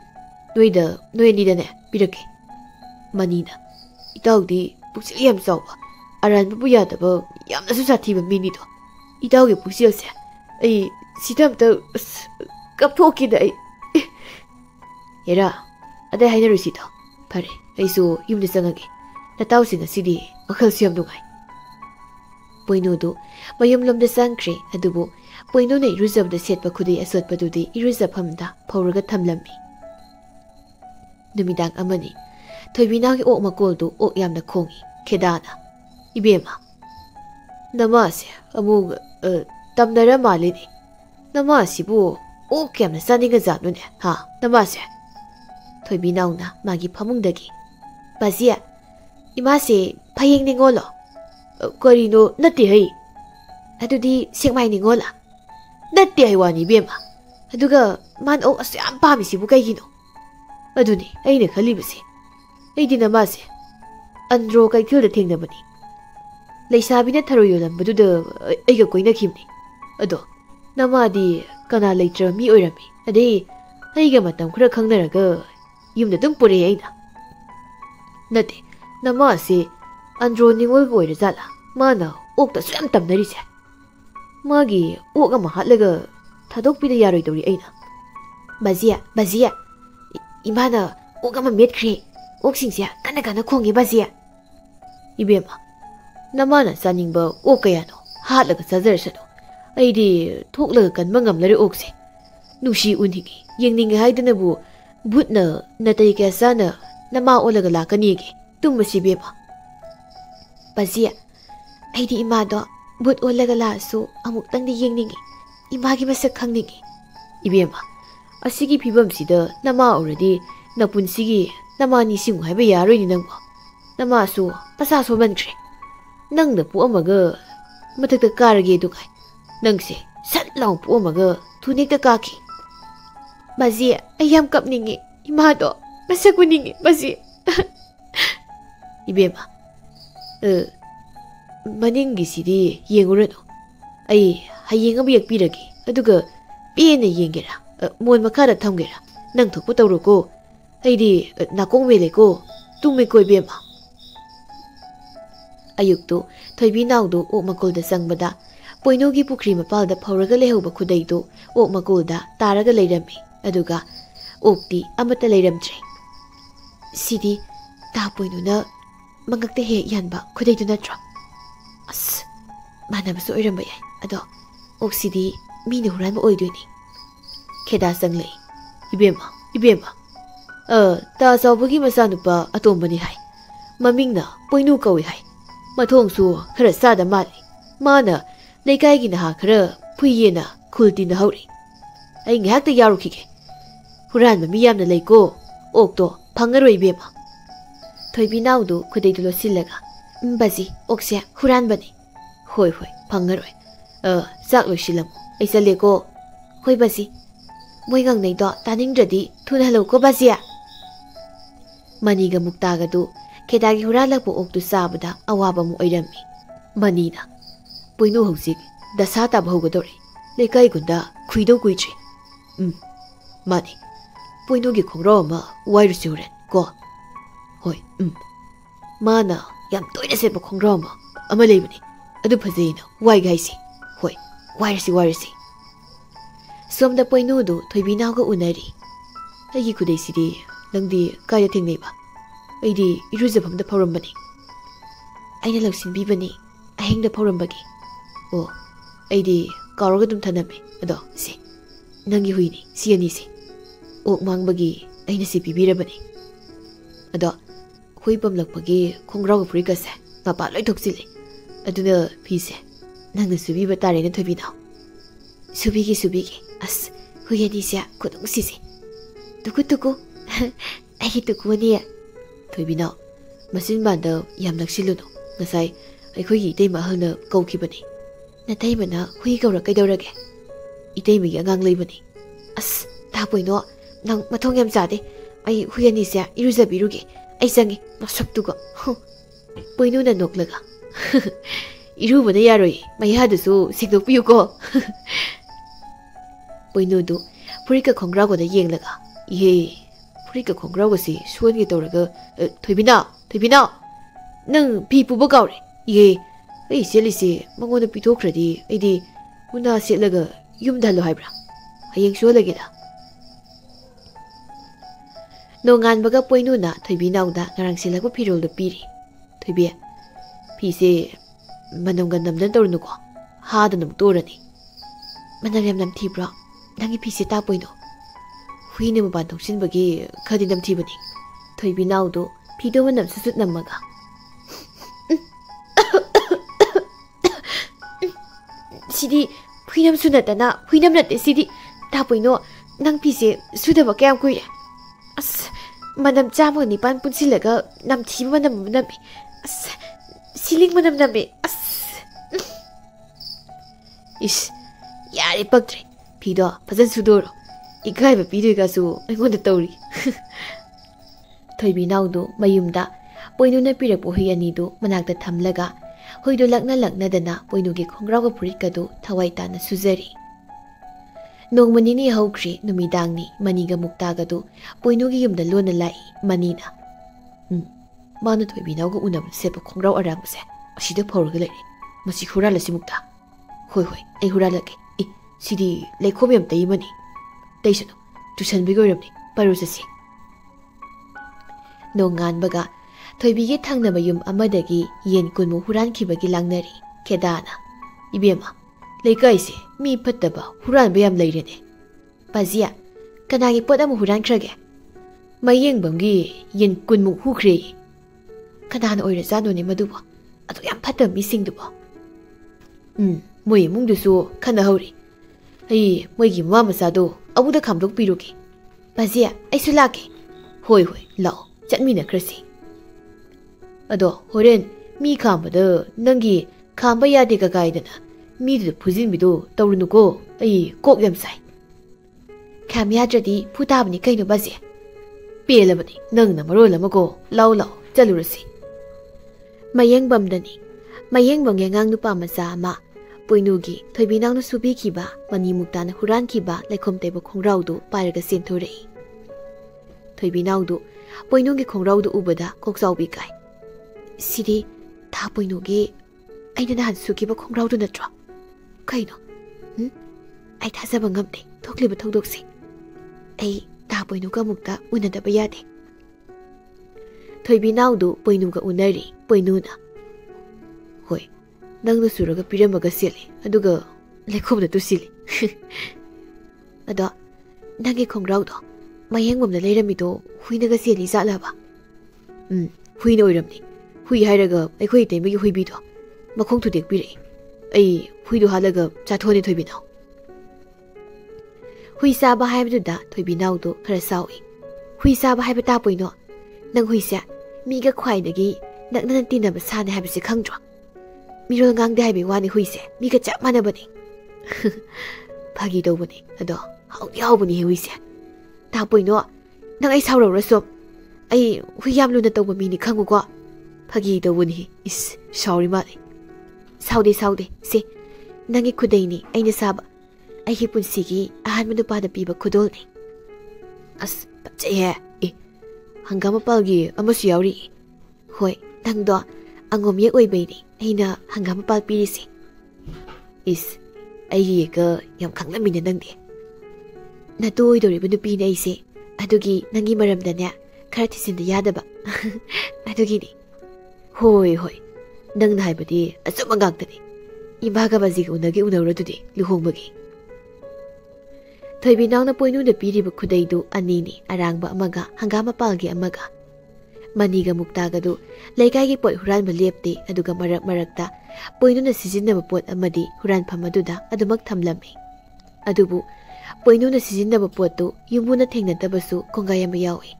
ꯅꯣꯏ ꯑꯅꯤꯗꯅꯦ ꯄꯤꯔꯛꯀꯦ ꯃꯅꯤꯅ ꯏꯇꯥꯎꯗꯤ ꯄꯨꯛꯆꯦꯜ ꯌꯥꯝ ꯆꯥꯎꯕ ꯑꯔꯥꯟꯕꯕꯨ ꯌꯥꯗꯕ ꯌꯥꯝꯅꯁꯨ ꯁꯥꯊꯤꯕ ꯃꯤꯅꯤꯗꯣ ꯏꯇꯥꯎꯒꯤ ꯄꯨꯛꯆꯦꯜꯁꯦ ꯑꯩ ꯁꯤꯗ ꯑꯝꯇ ꯀꯞꯊꯣꯛꯈꯤꯗ ꯑꯩ ꯍꯦꯔꯥ ꯑꯗꯩ ꯍꯥꯏꯅꯔꯨꯁꯤꯗꯣ ꯐꯔꯦ ꯑꯩꯁꯨ ꯌꯨꯝꯗ ꯆꯪꯉꯒꯦ ꯅꯇꯥꯎꯁꯤꯡ ꯑꯁꯤꯗꯤ ꯋꯥꯈꯜꯁꯨ ꯌꯥꯝ ꯅꯨꯡꯉꯥꯏ ꯄꯣꯏꯅꯨꯗꯨ ꯃꯌꯨꯝꯂꯣꯝꯗ ꯆꯪꯈ꯭ꯔꯦ ꯑꯗꯨꯕꯨ ꯄꯣꯏꯅꯨꯅ ꯏꯔꯨꯖꯕꯗ ꯁꯦꯠꯄ ꯈꯨꯗꯩ ꯑꯁꯣꯠꯄꯗꯨꯗꯤ ꯏꯔꯨꯖꯐꯝꯗ ꯐꯧꯔꯒ ꯊꯝꯂꯝꯃꯤ ꯅꯨꯃꯤꯗꯥꯡ ꯑꯃꯅꯤ ꯊꯣꯏꯕꯤꯅꯥꯎꯒꯤ ꯑꯣꯛ ꯃꯀꯣꯜꯗꯨ ꯑꯣꯛ ꯌꯥꯝꯅ ꯈꯣꯡꯏ ꯈꯦꯗꯥꯅ 이베마 나마세 아무 땀나라 말리니 나마시부 오케암나 싸니가 자누네 하 나마세 토이비나우나 마기 파뭉다기 바지야 이마세 파행닝올로 거리노 나띠 헤이 아두디 생마이닝올라 나띠 헤이와니 이베마 아두가 만 오 아스 안 파미시부 가이기노 아두니 아이네 칼리베세 에이디 나마세 안드로 가이틀다 탱나버니 ꯂꯩꯁꯥꯕꯤꯅ ꯊꯔꯣꯏ ꯌꯣꯜꯂꯝꯕꯗꯨꯗ ꯑꯩꯒ ꯀꯣꯏꯅꯈꯤꯕꯅꯤ ꯑꯗꯣ ꯅꯃꯥꯗꯤ ꯀꯅꯥ ꯂꯩꯇ꯭ꯔꯕ ꯃꯤ ꯑꯣꯏꯔꯝꯃꯤ ꯑꯗꯩ ꯑꯩꯒ ꯃꯇꯝ ꯈꯔ ꯈꯪꯅꯔꯒ ꯌꯨꯝꯗ ꯑꯗꯨꯝ ꯄꯨꯔꯛꯑꯦ ꯑꯩꯅ ꯅꯠꯇꯦ ꯅꯃꯥꯁꯦ ꯑꯟꯗ꯭ꯔꯣ ꯅꯤꯉꯣꯜꯒ ꯑꯣꯏꯔꯖꯥꯠꯂꯥ ꯃꯥꯅ ꯑꯣꯛꯇꯁꯨ ꯌꯥꯝ ꯇꯝꯅꯔꯤꯁꯦ ꯃꯥꯒꯤ ꯑꯣꯛ ꯑꯃ ꯍꯥꯠꯂꯒ ꯊꯥꯗꯣꯛꯄꯤꯗ ꯌꯥꯔꯣꯏꯗꯧꯔꯤ ꯑꯩꯅ ꯕꯥꯖꯤꯌꯥ ꯏꯃꯥꯅ ꯑꯣꯛ ꯑꯃ ꯃꯦꯠꯈ꯭ꯔꯦ ꯑꯣꯛꯁꯤꯡꯁꯦ ꯀꯟꯅ ꯈꯣꯡꯉꯦ ꯕꯥꯖꯤꯌꯥ 이베마 나마나 짜닝바 오까야노 하라가 짜저르셔도 아이디 톡라가 간방 감라리 옥세 누시 운히기 옌닝게 하이드나부 붓나 나타이게 사나 나마 올라가 라카니게 tum마시 베마 바지야 아이디 이마도 붓 올라가 라수 아무땅디 옌닝게 이마기 마삭 캉닝게 이베마 아시기 비범시다 나마 오르디 나pun시기 나마니 싱고 하베 야로이니 낭바 나마수 빠사소 만크레 ꯅꯪꯅ ꯄꯣꯛꯑꯝꯃꯒ ꯃꯊꯛꯇ ꯀꯥꯔꯒꯦ ꯗꯨꯒꯥꯏ ꯅꯪꯁꯦ ꯁꯠ ꯂꯥꯎ ꯄꯣꯝꯃꯒ ꯊꯨꯅꯦꯛꯇ ꯀꯥꯈꯤ ꯕꯥꯖꯤ ꯑꯩ ꯌꯥꯝ ꯀꯞꯅꯤꯡꯉꯤ 이마도 마사군이니 바지 이베마 마닝기시디 예고르노 아이 하이잉 아무 약비라기 아두가 삐에네 옌게라 몬 마카라 탐게라 낭 톡부 떠오르고 아이디 나공메레고 뚱메고 이베마 아육도 토이비나우도 옥마골다 쌍바다 पोइनोगी पुखरी मपालदा फौरगा लेहौबा खुदैदो ओक मकोलदा तारगा लेरमी अदुगा ओक्ति अमता लेरमद्रे सिदी ता पोइनोना मंगकते हे यानबा खुदैदो नत्रा अस मानबसु ओइरमबा याय अदो ओक्सिदी मीने हुरानबा ओइदोनी खेदा संगले इबेमा ता सावबगी मसानुपा अतोंबनी हाय ममिंगना पोइनो कौई हाय मथोंसु खरा सादा माली माना लेकायगी नहा खरा फुइयेना खुलतिना हौरी आई ngahakta yarukhige huran mi yamna leiko okto phangaroi bema thoibinaudu khudeidu losilaga bazi okse huran bani hoi phangaroi sak losilam aisa leko hoi bazi moigang nei do taningdradi thuna halo ko bazia maniga muktaga du kedagi huralakpo oktu sabada awaba mu oirami manina पोइनो हौजिक दशा ताबहौगदोरे लेकाई गुंदा खुइदो कुइट्री माने पोइनो गी खोंग्रो अमा वाइरसिउरे को होय माना याम तोइना सेबा खोंग्रो अमा लेबनी अदु फजेना वाइ गाइसी होय वाइरसी सोमदा पोइनो दो थोइबिनागा उनारी अगी खुदैसिदी नंगदी काया थिंगनेबा अइदी इरुजफमदा फौरमबनी आइना लौसिनबीबनी अहेंगदा फौरमबगी ओ अइदी कारोगा तुम थनमे अदो से नंगी हुईनी सियनी से ओक मांगबगी अइना से पिबिरबनी अदो हुई पमलकपगी खोंग्राव फुरिका से मपा लोय थोक्सिले अदुना फिसे नंगना सुबीबा तारेना थोबिना सुबीगी अस हुयनी से खुदुंग सिसे तुकु अहि तुकुनी थोबिना मसिन बांदा याम नक्सिलुनो ngasai ꯑꯩꯈꯣꯏꯒꯤ ꯏꯇꯩꯃ ꯑꯍꯜꯅ ꯀꯧꯈꯤꯕꯅꯤ ꯅꯇꯩꯃꯅ ꯍꯨꯏ ꯀꯧꯔ ꯀꯩꯗꯧꯔꯒꯦ ꯏꯇꯩꯃꯒꯤ ꯑꯉꯥꯡ ꯂꯩꯕꯅꯤ ꯑꯁ ꯇꯥꯄꯣꯏꯅꯣ ꯅꯪ ꯃꯊꯣꯡ ꯌꯥꯝ ꯆꯥꯗꯦ ꯑꯩ ꯍꯨꯏ ꯑꯅꯤꯁꯦ ꯏꯔꯨꯖꯕꯤꯔꯨꯒꯦ ꯑꯩ ꯆꯪꯉꯦ ꯅꯁꯛꯇꯨꯒ ꯄꯣꯏꯅꯨꯅ ꯅꯣꯛꯂꯒ 이루ꯕꯅ 야로이 마야드수 섹독비우고 पोइनुदु पुरिका खोंग्रागोदा येंगलगा ये पुरिका खोंग्रागोसी सु원게 तौरगा थोइबिना नंग पी पुबो गावरे ये अई सेलिसे मंगोना पिथोख्रदि अइदि उना सेलगा युमदलो हाइब्रा हयेंग सोलगेदा नोंगानबगा पोइनुना थोइबिनाउदा ngarang सेलगो फिरोलदो पिरि थोइबे फिसे मनमगा नमदन तौरनुको हादनम तोरनी मनम याम नमथिब्रा नंगी फिसे तापोइनो हुइने मबान तौसिनबगी खदि नमथिबनी थोइबिनाउदो फिदो मनम सुसुत नमगा सिदी हुइनम सुनतना हुइनम नते सिदी तापोइनो नंग फिसे सुदबा क्याम कुइरे अस मनम चामो निपान पुनसिलगा नमथिबा मनम नमी अस सिलिंग मनम नमी अस इस यारे पक्त्रे फिदो फजन सुदोरो इकाइबा पिदोगासु अइगोंदा तौरी थोइबिनाउदो मयुमदा पोइनुना पिरपो हुइ अनिदो मनाक्ता थमलगा हुइदो लग्नदना पोइनुगे खोंग्रावगा फुरितकदो थवाइ ताना सुजरी नोंमनिनी हौख्री नुमिदांगनी मनिगा मुक्तागदो पोइनुगे युमदा लोना लाई मनिना माना थोइबिनाउगा उनब सेपो खोंग्राव अरांगसे असिदा फौरगा लेरे मसि हुरालसि मुक्ता होय आई हुरालगे इ सिदी लेखोब यम तैमनी तैसनो ट्यूशन बिगोरमनी परुससि नोंगानबगा थोइबिगे थांनबा युम अमदगी येन कुनमु हुरानखिबगी लांगनरी केदाना इबेमा लेकाइसे मी फत्तबा हुरानबा याम लैरेने पाजिया कनागी पोत अमु हुरानख्रगे मयेंगबमगी येन कुनमु हुख्रे कनाना ओइरा जानोने मदुबा अदो याम फत्तब मिसिंगदुबा मोइ इमुंगदुसु खनहौरी अई मोइगी ममा मसादो अमुदा खामदोकपिरुगे पाजिया आइसु लाके होय लाओ चटमिनख्रसि अदो होरेन मी खामबदा नंगी खांबा यादे ककाइदना मीदु फुजिनबिदो तौरुनुको अई कोक यम साइ खाम याद्रदि फुताबनि कैनो बाजे पेलबनि नंगना मरोल अमको लाउ लाउ चलुरसि मयेंगबमदनि मयेंगबम यांगांग नुपा मचा अमा पोइनुगी थोइबिनांगनु सुबिखिबा मनिमुक्ताना हुरानखिबा लेखोमतेबो खोंराउदु पाइरगा सेंथोरei थोइबिनांगदु पोइनुगी खोंराउदु उबदा कोकसाउबि काइ सिदि था पोइनुगी आइना नहान सुखिबा खोंराउदु नत्रो कैनो आई थाजबा ngamde थोक्लिबा थौदोक्सि आई ता पोइनुगा मुक्ता उनदबा यादे थोइबिनांगदु पोइनुगा उनरि पोइनुना होय नंगनु सुरगा पिरमगा सेले अदुगा लेखोमदा तुसिले अदा नंगे खोंराउदो मयेंगबमदा लेरमिदो हुइनगा सेली जालाबा हुइनो ओइरमनि हुइ हाइरगा अखोइ तेमबगी हुइबिदो मखोंग थुदेक पिरे आई हुइदो हालगा चाथोने थोइबिनाउ हुइ साबा हाइबदुदा थोइबिनाउदो खरा साउइ हुइ साबा हाइबा तापोइनो नंग हुइसे मीगा ख्वाइदगी नगना तिनबा साने हाइबसे खंगद्रो मिरोल गांगदे हाइबे वानि हुइसे मीगा चाप मानबनि फागी दौबनि अदो हाउदि हाउबनि हुइसे तापोइनो नंग आई साउरौरसो आई हुइ याम लुना तौबा मिनि खंगुको फागी दौबनि इस सॉरी माले साउदे साउदे से नंगे खुदैनी आइना साबा आइगी पुन्सिगी अहानबा नुपादा पीबा खुदोलनि अस पचैहे ए हंगामपालगी अमसु याउरि होय नंगदो अंगोम ये ओइबैनि आइना हंगामपाल पीरिसि इस आइगी का यम खंगलमिने नंगदे नतु ओइदोरिबा नुपीने आइसे अदुगी नंगी मरमदने खरा थिसिंदा यादबा अदुगिनि होय होय नंगना हाइबदि अचुम गाक्तनि इमागा बाजिगा उनगे उनौरदुदि लुहोंबगी थोइबिनांगना पोइनुदा पीरिबा खुदैदु अनिनि अरांगबा अमगा हंगामपालगी अमगा मनिगा मुक्तागदु लेकाइगी पोट हुरानबा लेपते अदुगा मरक मरकता पोइनुना सिजिन्नबा पोट अमदि हुरानफम अदुदा अदुमक थमलम्मि अदुबु पोइनुना सिजिन्नबा पोटतु युमुना थेंगनदबसु कोंगायमा याउइ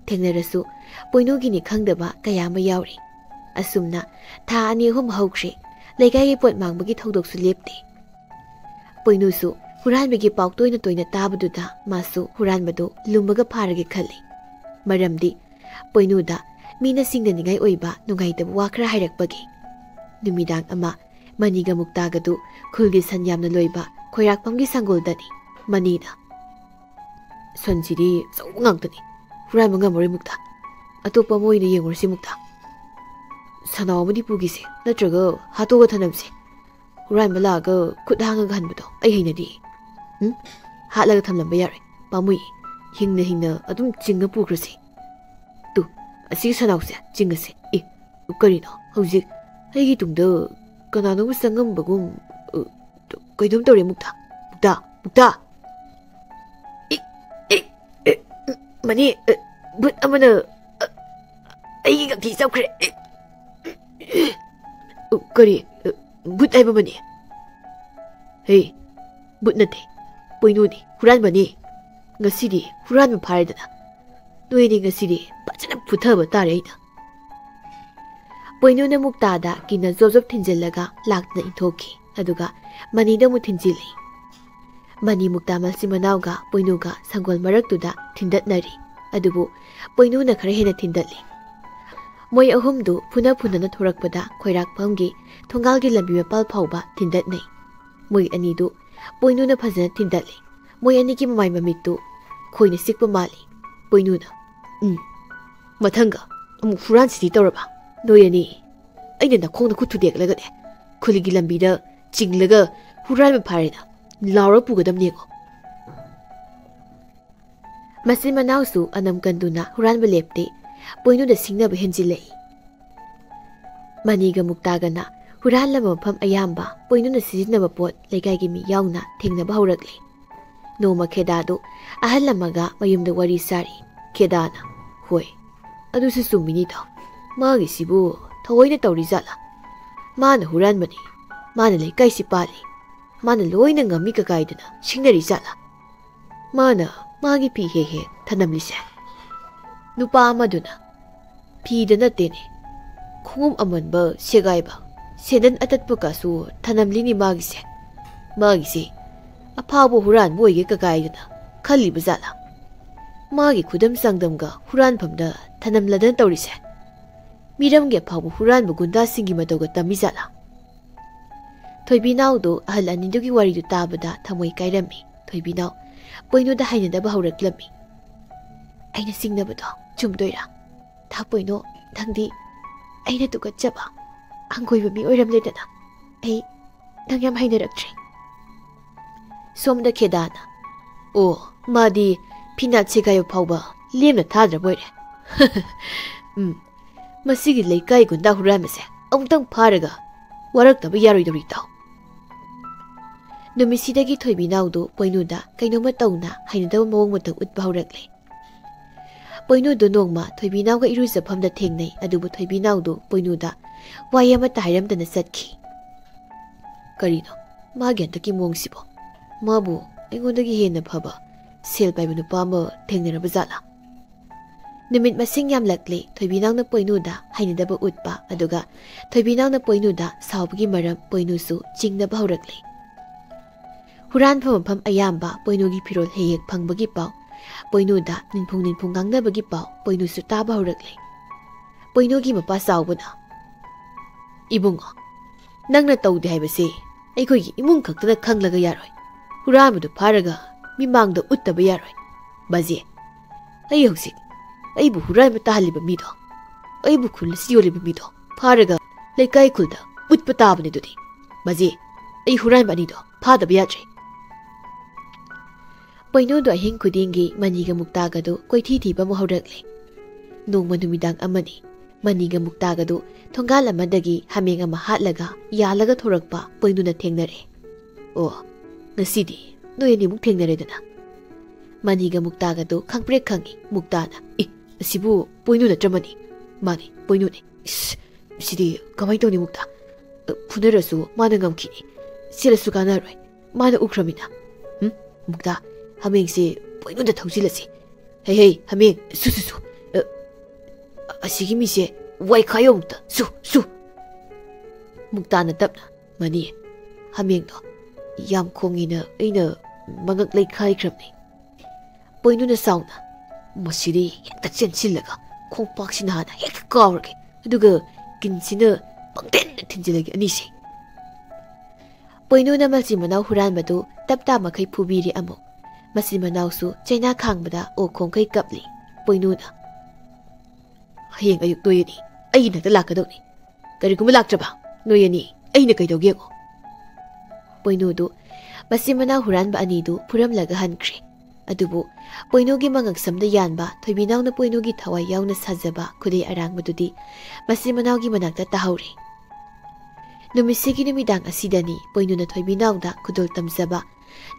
थेंगनरसु पोइनुगिनि खंगदबा कयामा याउरि असुमना था अनि अहुम हौख्रे लेकाइगी पोट मांगबगी थौदोकसु लेपते पोइनुसु हुरानबगी पाउ तोइना तोइना ताबदुदा मासु हुरानबदु लुमबगा फारगे खल्ली मरमदि पोइनुदा मीना सिंगनिगाई ओइबा नुगाइतब वाखरा हाइरकपगी नुमिदांग अमा मनिगा मुक्तागदु खुलगी सन्यामना लोइबा खोइराकपमगी संगोलदनि मनिना सनसिदी सौंगांतनि हुरानबगा मोरि मुक्ता अतोपा मोइना येंगुरसि मुक्ता सनावमदि पुगिसे नत्रगा हातोगा थनमसे हुरानबा लागा खुद हांगा हनबदो आई हैनदि हातलगा थमलंबा यारे पामुइ हिंगना हिंगना अदुम चिंगा पुख्रसे तु असि सनावसे चिंगसे ए करिनो हौजिक आइगी तुंगदा कनानोबा संगमबगुम कैदुम तौरे मुक्ता मुक्ता मुक्ता मनी बुत अमना आइगी गक्ति चौख्रे करी बुत आइबा मनी हे बुत नते पोइनुनी हुरानबनी ngasidi huran pharidana noini ngasidi pachana puthaba tare ina poinuna muktada kina jojob thinjillaga lakna inthoki aduga manida mu thinjili mani mukta malsi manauga poinuga sangol maraktuda thindatnari adubu poinuna khare hena thindali moi ahumdu phuna phunana thorakpada khoirak pamgi thongalgi lambi mapal phauba thindatnai moi anidu poinuna phajana thindali moi ani ki mamai mamitu khoina sikpa mali poinuna mathanga amu furan sidi toraba noyani aina na khongna khuthu deklaga de khuligi lambi da chinglaga huran pharina laura pugadam nego masin manausu anam kanduna huran belepte poinu da singna ba henjilei maniga muktagana huran lama pham ayamba poinu na sijina ba pot legai gi mi yauna thengna ba haurakle noma khedado ahal lamaga mayum da wari sari khedana hoi adu se sumini ta magi sibu thoina tawri jala mana huran mani mana le kai si pali mana loina ngami ka kaidana singnari jala mana magi pi he he thanamlise nupa amaduna pi da natene khungum amanba segaiba Seddon अतत्प कासु थनमलिनी मागिसे मागिसे अफाबो हुरान बोइगे ककाइदना खल्ली बजाला मागी खुदम संगदमगा हुरान फमदा थनमलदन तौरिसे मिरमगे फाबो हुरान गुंडा सिंगी मतोगा तमिजाला थोइबिनाउदो अहल अनिदुगी वारिदु ताबदा थमोइ काइरमी थोइबिनाउ पोइनोदा हाइनदबा हौरक्लमी अइना सिंगनबदो चुमदोइरा था पोइनो नंदी अइना तुगच्चबा अंगोइबा मी ओइरमलेदना नंग याम हाइनरक्ट्रे सोमदा खेदाना ओ मादी फिनात सेगायो फाउबा Lemna थाद्रा बोइरे मसिगी लेकाई गुंडा हुरामसे अमुतंग फारगा वरक्तबा यारोइदोरि ताउ नुमिसिदगी थोइबिनाउदो पोइनुदा कैनोमा तौना हाइनदबा मवंग Matang Utba हौरक्ले पोइनुदो Nongma थोइबिनाउगा इरुजफमदा थेंनै अदुबु थोइबिनाउदो पोइनुदा वाय अमता हाइरमदना चटखि करिनो मागी हंतकी मोंगसिबो माबु अइगोंदगी हेन्ना फबा cell पाइबा नुपा अमा थेंनरबा जाला निमित मसिंग यामलक्ले थोइबिनाउना पोइनुदा हाइनदबा उत्पा अदुगा थोइबिनाउना पोइनुदा सावबगी मरम पोइनुसु चिंगनबा हौरक्ले हुरान फमफम अयाम्बा पोइनुगी फिरोल हेयेक फंगबगी पाव पोइनुदा निंफुंग गांगनबगी पाव पोइनुसु ताबा हौरक्ले पोइनुगी मपा सावबना इबुंगो नंगना तौदे हाइबसे अइखोइगी इमुंग खक्तना खंगलगा यारोय हुरामदु फारगा मिमांगदा उत्तबा यारोय बाजे अइ हौसिक अइबु हुराम ताहलिबा मिदो अइबु खुल सियोलिबा मिदो फारगा लेकाई खुलदा उत्पा ताबने दुदी बाजे अइ हुराम अनिदो फादबा याद्रे पोइनोदो अहिंग खुदिंगी मनिगा मुक्तागदो कोइथि थिबा मोहौरक्ले नोंमा नुमिदांग अमनी मनिगा मुक्तागदो थोंगाल अमदगी हमेंग अमा हातलगा यालगा थोरक्पा पोइनुना थेंनरे ओ ngasidi noyani muk thengnaredana maniga muktagado khangpre khangi muktana asibu poinu na tramani mani poinu ne sidi kamai toni mukta phunarasu mana ngamkhini selasu kana roi mana ukramina mukta hameng se poinu da thausilasi hey hameng su asigi mi se wai khayom ta su mukta na tapna mani hameng do याम खोंगिना अइना मंगक लेखाई क्रमनी पोइनुना साउना मसिदी हेक्ता चेनसिलगा खोंपाक्सिना हाना हेक्ता कावरगे अदुगा किनसिना पंगदेन थिनजिलगे अनिसे पोइनुना मसि मनाउ हुरानबदु तपता मखै फुबिरि अमु मसि मनाउसु चैना खांगबदा ओ खोंखै कपली पोइनुना हयेंग अयुक नोयनी अइना ता लाकदौनी करिगुम लाक्त्रबा नोयनी अइना कैदौगेगो पोइनुदु मसिमना हुरानबा अनिदु फुरमलगा हनख्रे अदुबु पोइनुगी मंगक समदा यानबा थोइबिनाउना पोइनुगी थवाई याउना साजबा खुदे अरांगबदुदी मसिमनाउगी मनाक्ता ताहौरे नुमिसिगी नुमिदांग असिदनी पोइनुना थोइबिनाउदा खुदुल तमजबा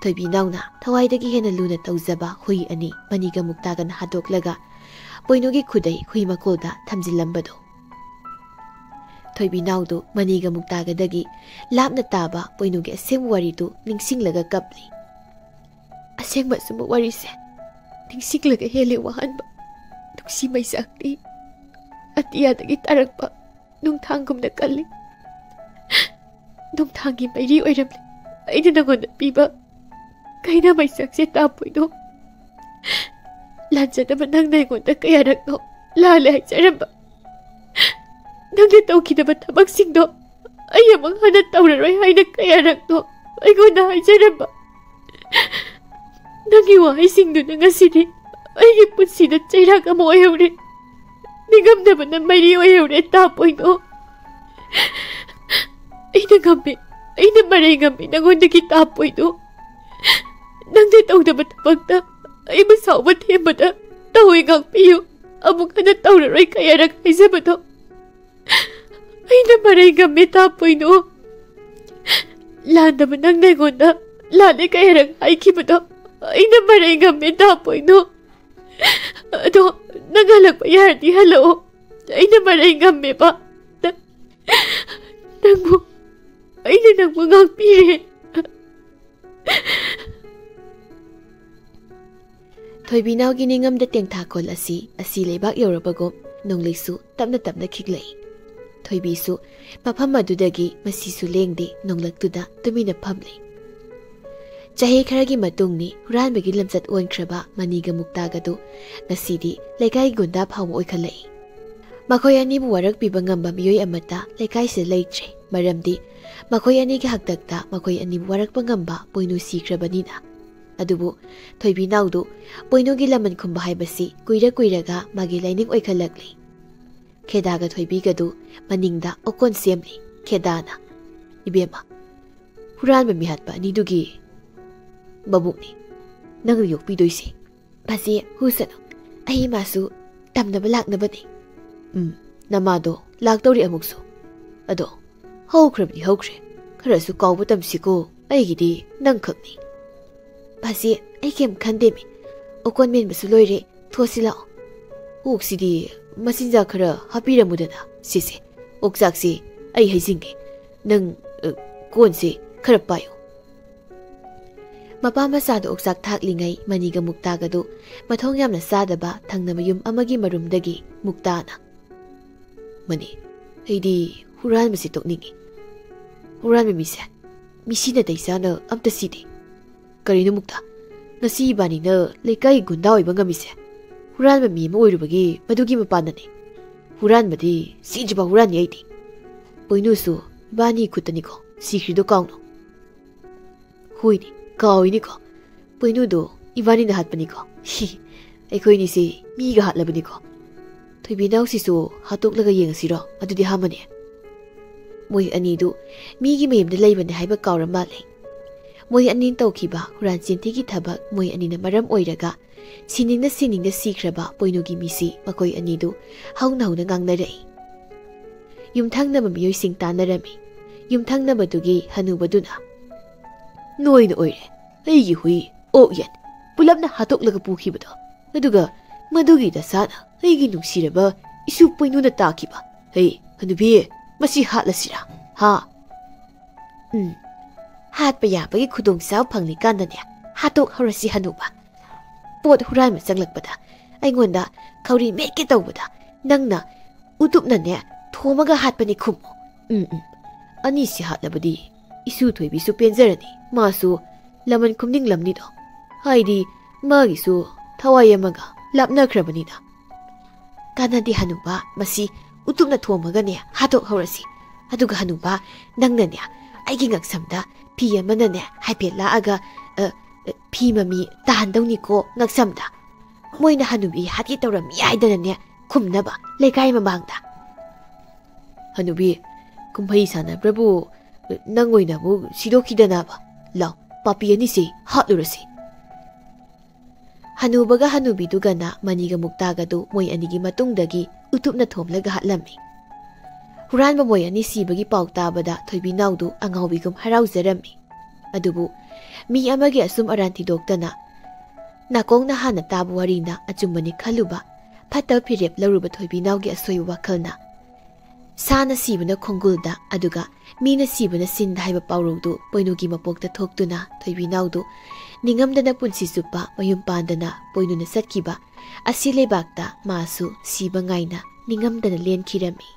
थोइबिनाउना थवाईदगी हेना लुना तौजबा हुई अनि मनिगा मुक्तागन हादोकलगा पोइनुगी खुदै हुई मकोलदा थमजिलंबदो थोइबिनाउदो मनिगा मुक्तागदगी लापना ताबा पोइनुगे असेंग वारिदु निंगसिंगलगा कपली असेंग बसुम वारिसे निंगसिंगलगा हेले वहानबा दुक्सी मैसाक्ति अतियादगी तारकपा नुंगथांगुमना कल्ली नुंगथांगी Mary ओइरमले अइना नगोंदा पीबा कैना मैसाक्से तापोइदो लांजदबा नंगना अइगोंदा कयारकनो लाले हाइजरबा नंगे तौखिदबा थबकसिंगदो अइ अमंग हना तौररोय हाइना कयारकनो अइगोंदा हाइजरबा नंगी वाहाइसिंगदुना ngasidi अइगी पुन्सिदा चैराक अमा ओइहौरे निगमदबना मैरी ओइहौरे तापोइनो अइना गम्मे अइना मरै गम्मे नगोंदगी तापोइनो नंगे तौदबा थबकता अइबा साउबा थेमबदा तौइ गांपियो अमुक हना तौररोय कयारक हाइजबदो अइना मरै गम्मे तापोइनो लांदबा नंगना अइगोंदा लाले कयारक हाइखिबदो अइना मरै गम्मे तापोइनो अदो नंगलकपा यारदि हलो अइना मरै गम्मे बा नंगबु अइना नंगबु गांपिरे थोइबिनाउगी निंगमदा टेंगथाकोल असि लेबाक यौरबगो नोंगलेसु तपना तपना खिगलै थोइबीसु मफम अदुदगी मसीसु लेंदे नोंलक्तुदा तुमिना फमले चाहे खरगी मतुंगनी हुरानबगी लमचत ओनख्रबा मनीगा मुक्तागदु ngasidi lekai gunda phaw oikhalai makhoi ani bu warak pi bangamba miyoi amata lekai se leitre maramdi makhoi ani gi haktakta makhoi ani bu warak pangamba poinu sikhrabani na adubu thoibi naudu poinu gi laman khumba haibasi kuiraga magi laining oikhalakli खेदागा थोइबीगदु मनिंगदा ओकोन सेमली खेदाना इबेमा हुरान में हातबा निदुगी बबुकनी नंग योक्पीदोइसे बासी हुसनो अहि मासु तमनबा लाकनबनी नमादो लाक्तौरी अमुकसु अदो हौख्रबनी हौख्रे खरसु काउबु तमसिको अइगिदी नंग खकनी बासी अइ केम खंदेमी ओकोन मेनबसु लोइरे थोसिलाओ ओक्सिदी मसिंजा खरा हापीरमुदना सिसे ओक्साक्सी अइ हैजिंगे नंग कोनसे खरा पायो मपा मसादो ओक्साक थाकलिंगै मनिगा मुक्तागदो मथोंग यामना सादबा थंगनमयुम अमगी मरुमदगी मुक्ताना मनी हैदी हुरान मसि तोकनिंगी हुरान मिसे मिसिना दैसाना अम्ता सिदे करिनो मुक्ता नसी बानिना लेकाई गुंडा ओइबा ngamiसे हुरान में मी ओइरुबगी मदुगी मपानने हुरान मदी सिजबा हुरान यैदी पोइनुसु बानी खुतनिको सिख्रिदो काउनो हुइनी काउइनिको पोइनुदो इबानी ना हातपनिको हि एखोइनी से मीगा हातलबनिको थोइबिनाउ सिसु हातोकलगा येंगसिरो अदुदि हामने मोइ अनिदु मीगी मयमदे लैबने हाइबा काउरा माले मोइ अनि तौखिबा हुरान चिंतिगी थबक मोइ अनिना मरम ओइरगा सिनिंगना सिख्रबा पोइनुगी मिसी मकोइ अनिदु हौना हौना गांगनरई युमथांगनबा मियोइसिंग तानरमी युमथांगनबदुगी हनुबदुना नोइना ओइरे अइगी हुइ ओयन पुलबना हातोकलगा पुखिबदो अदुगा मदुगी दसाना अइगी नुंसिरबा इसु पोइनुना ताखिबा हे हनुबी मसी हातलसिरा हा हातपा याबगी खुदोंसाव फंगनि कांदने हातोक हरसि हनुबा पोट हुरान में चंगलकपदा अइगोंदा खौरी मेके तौबदा नंगना उतुपनने थोमगा हातपनि खुमो अनि सि हातलबदी इसु थोइबिसु पेंजरनी मासु लमन खुमनिंग लमनिदो हाइदी मागिसु थवायमगा लापनख्रबनिना कानादि हनुबा मसी उतुपना थोमगने हातोक हौरसि अदुगा हनुबा नंगनने आइगी ngaksamda पी अमनने हाइपे लागा पी ममी ताहानदौनिको ngaksamda मोइना हनुबी हाति तौरमी हाइदनने खुमनबा लेकाइ ममांगदा हनुबी कुमहै साना प्रभु नंगोइनाबु सिदोखिदनाबा लाउ पापी अनिसे हातलुरसि हनुबगा हनुबीदुगना मनिगा मुक्तागदु मोइ अनिगी मतुंगदगी उतुपना थोमलगा हातलम्मी हुरानबा मोइ अनि सिबगी पाउ ताबदा थोइबी नाउदु अंगाउबीगुम हराउजरम्मी अदुबु मी अमगे असुम अरांति दोक्तना नाकोंगना हाना ताबु वरीना अचुम्बनी खलुबा फत्ता फिरेप लरुबा थोइबी नाउगी असोयु वाखलना साना सिबना खोंगुलदा अदुगा मीना सिबना सिंदा हाइबा पाउरोदु पोइनुगी मपोक्ता थोक्तुना थोइबी नाउदु निंगमदना पुंसि सुप्पा मयुम पांदना पोइनुना सटकिबा असि लेबाक्ता मासु सिबा गाइना निंगमदना लेनखिरमी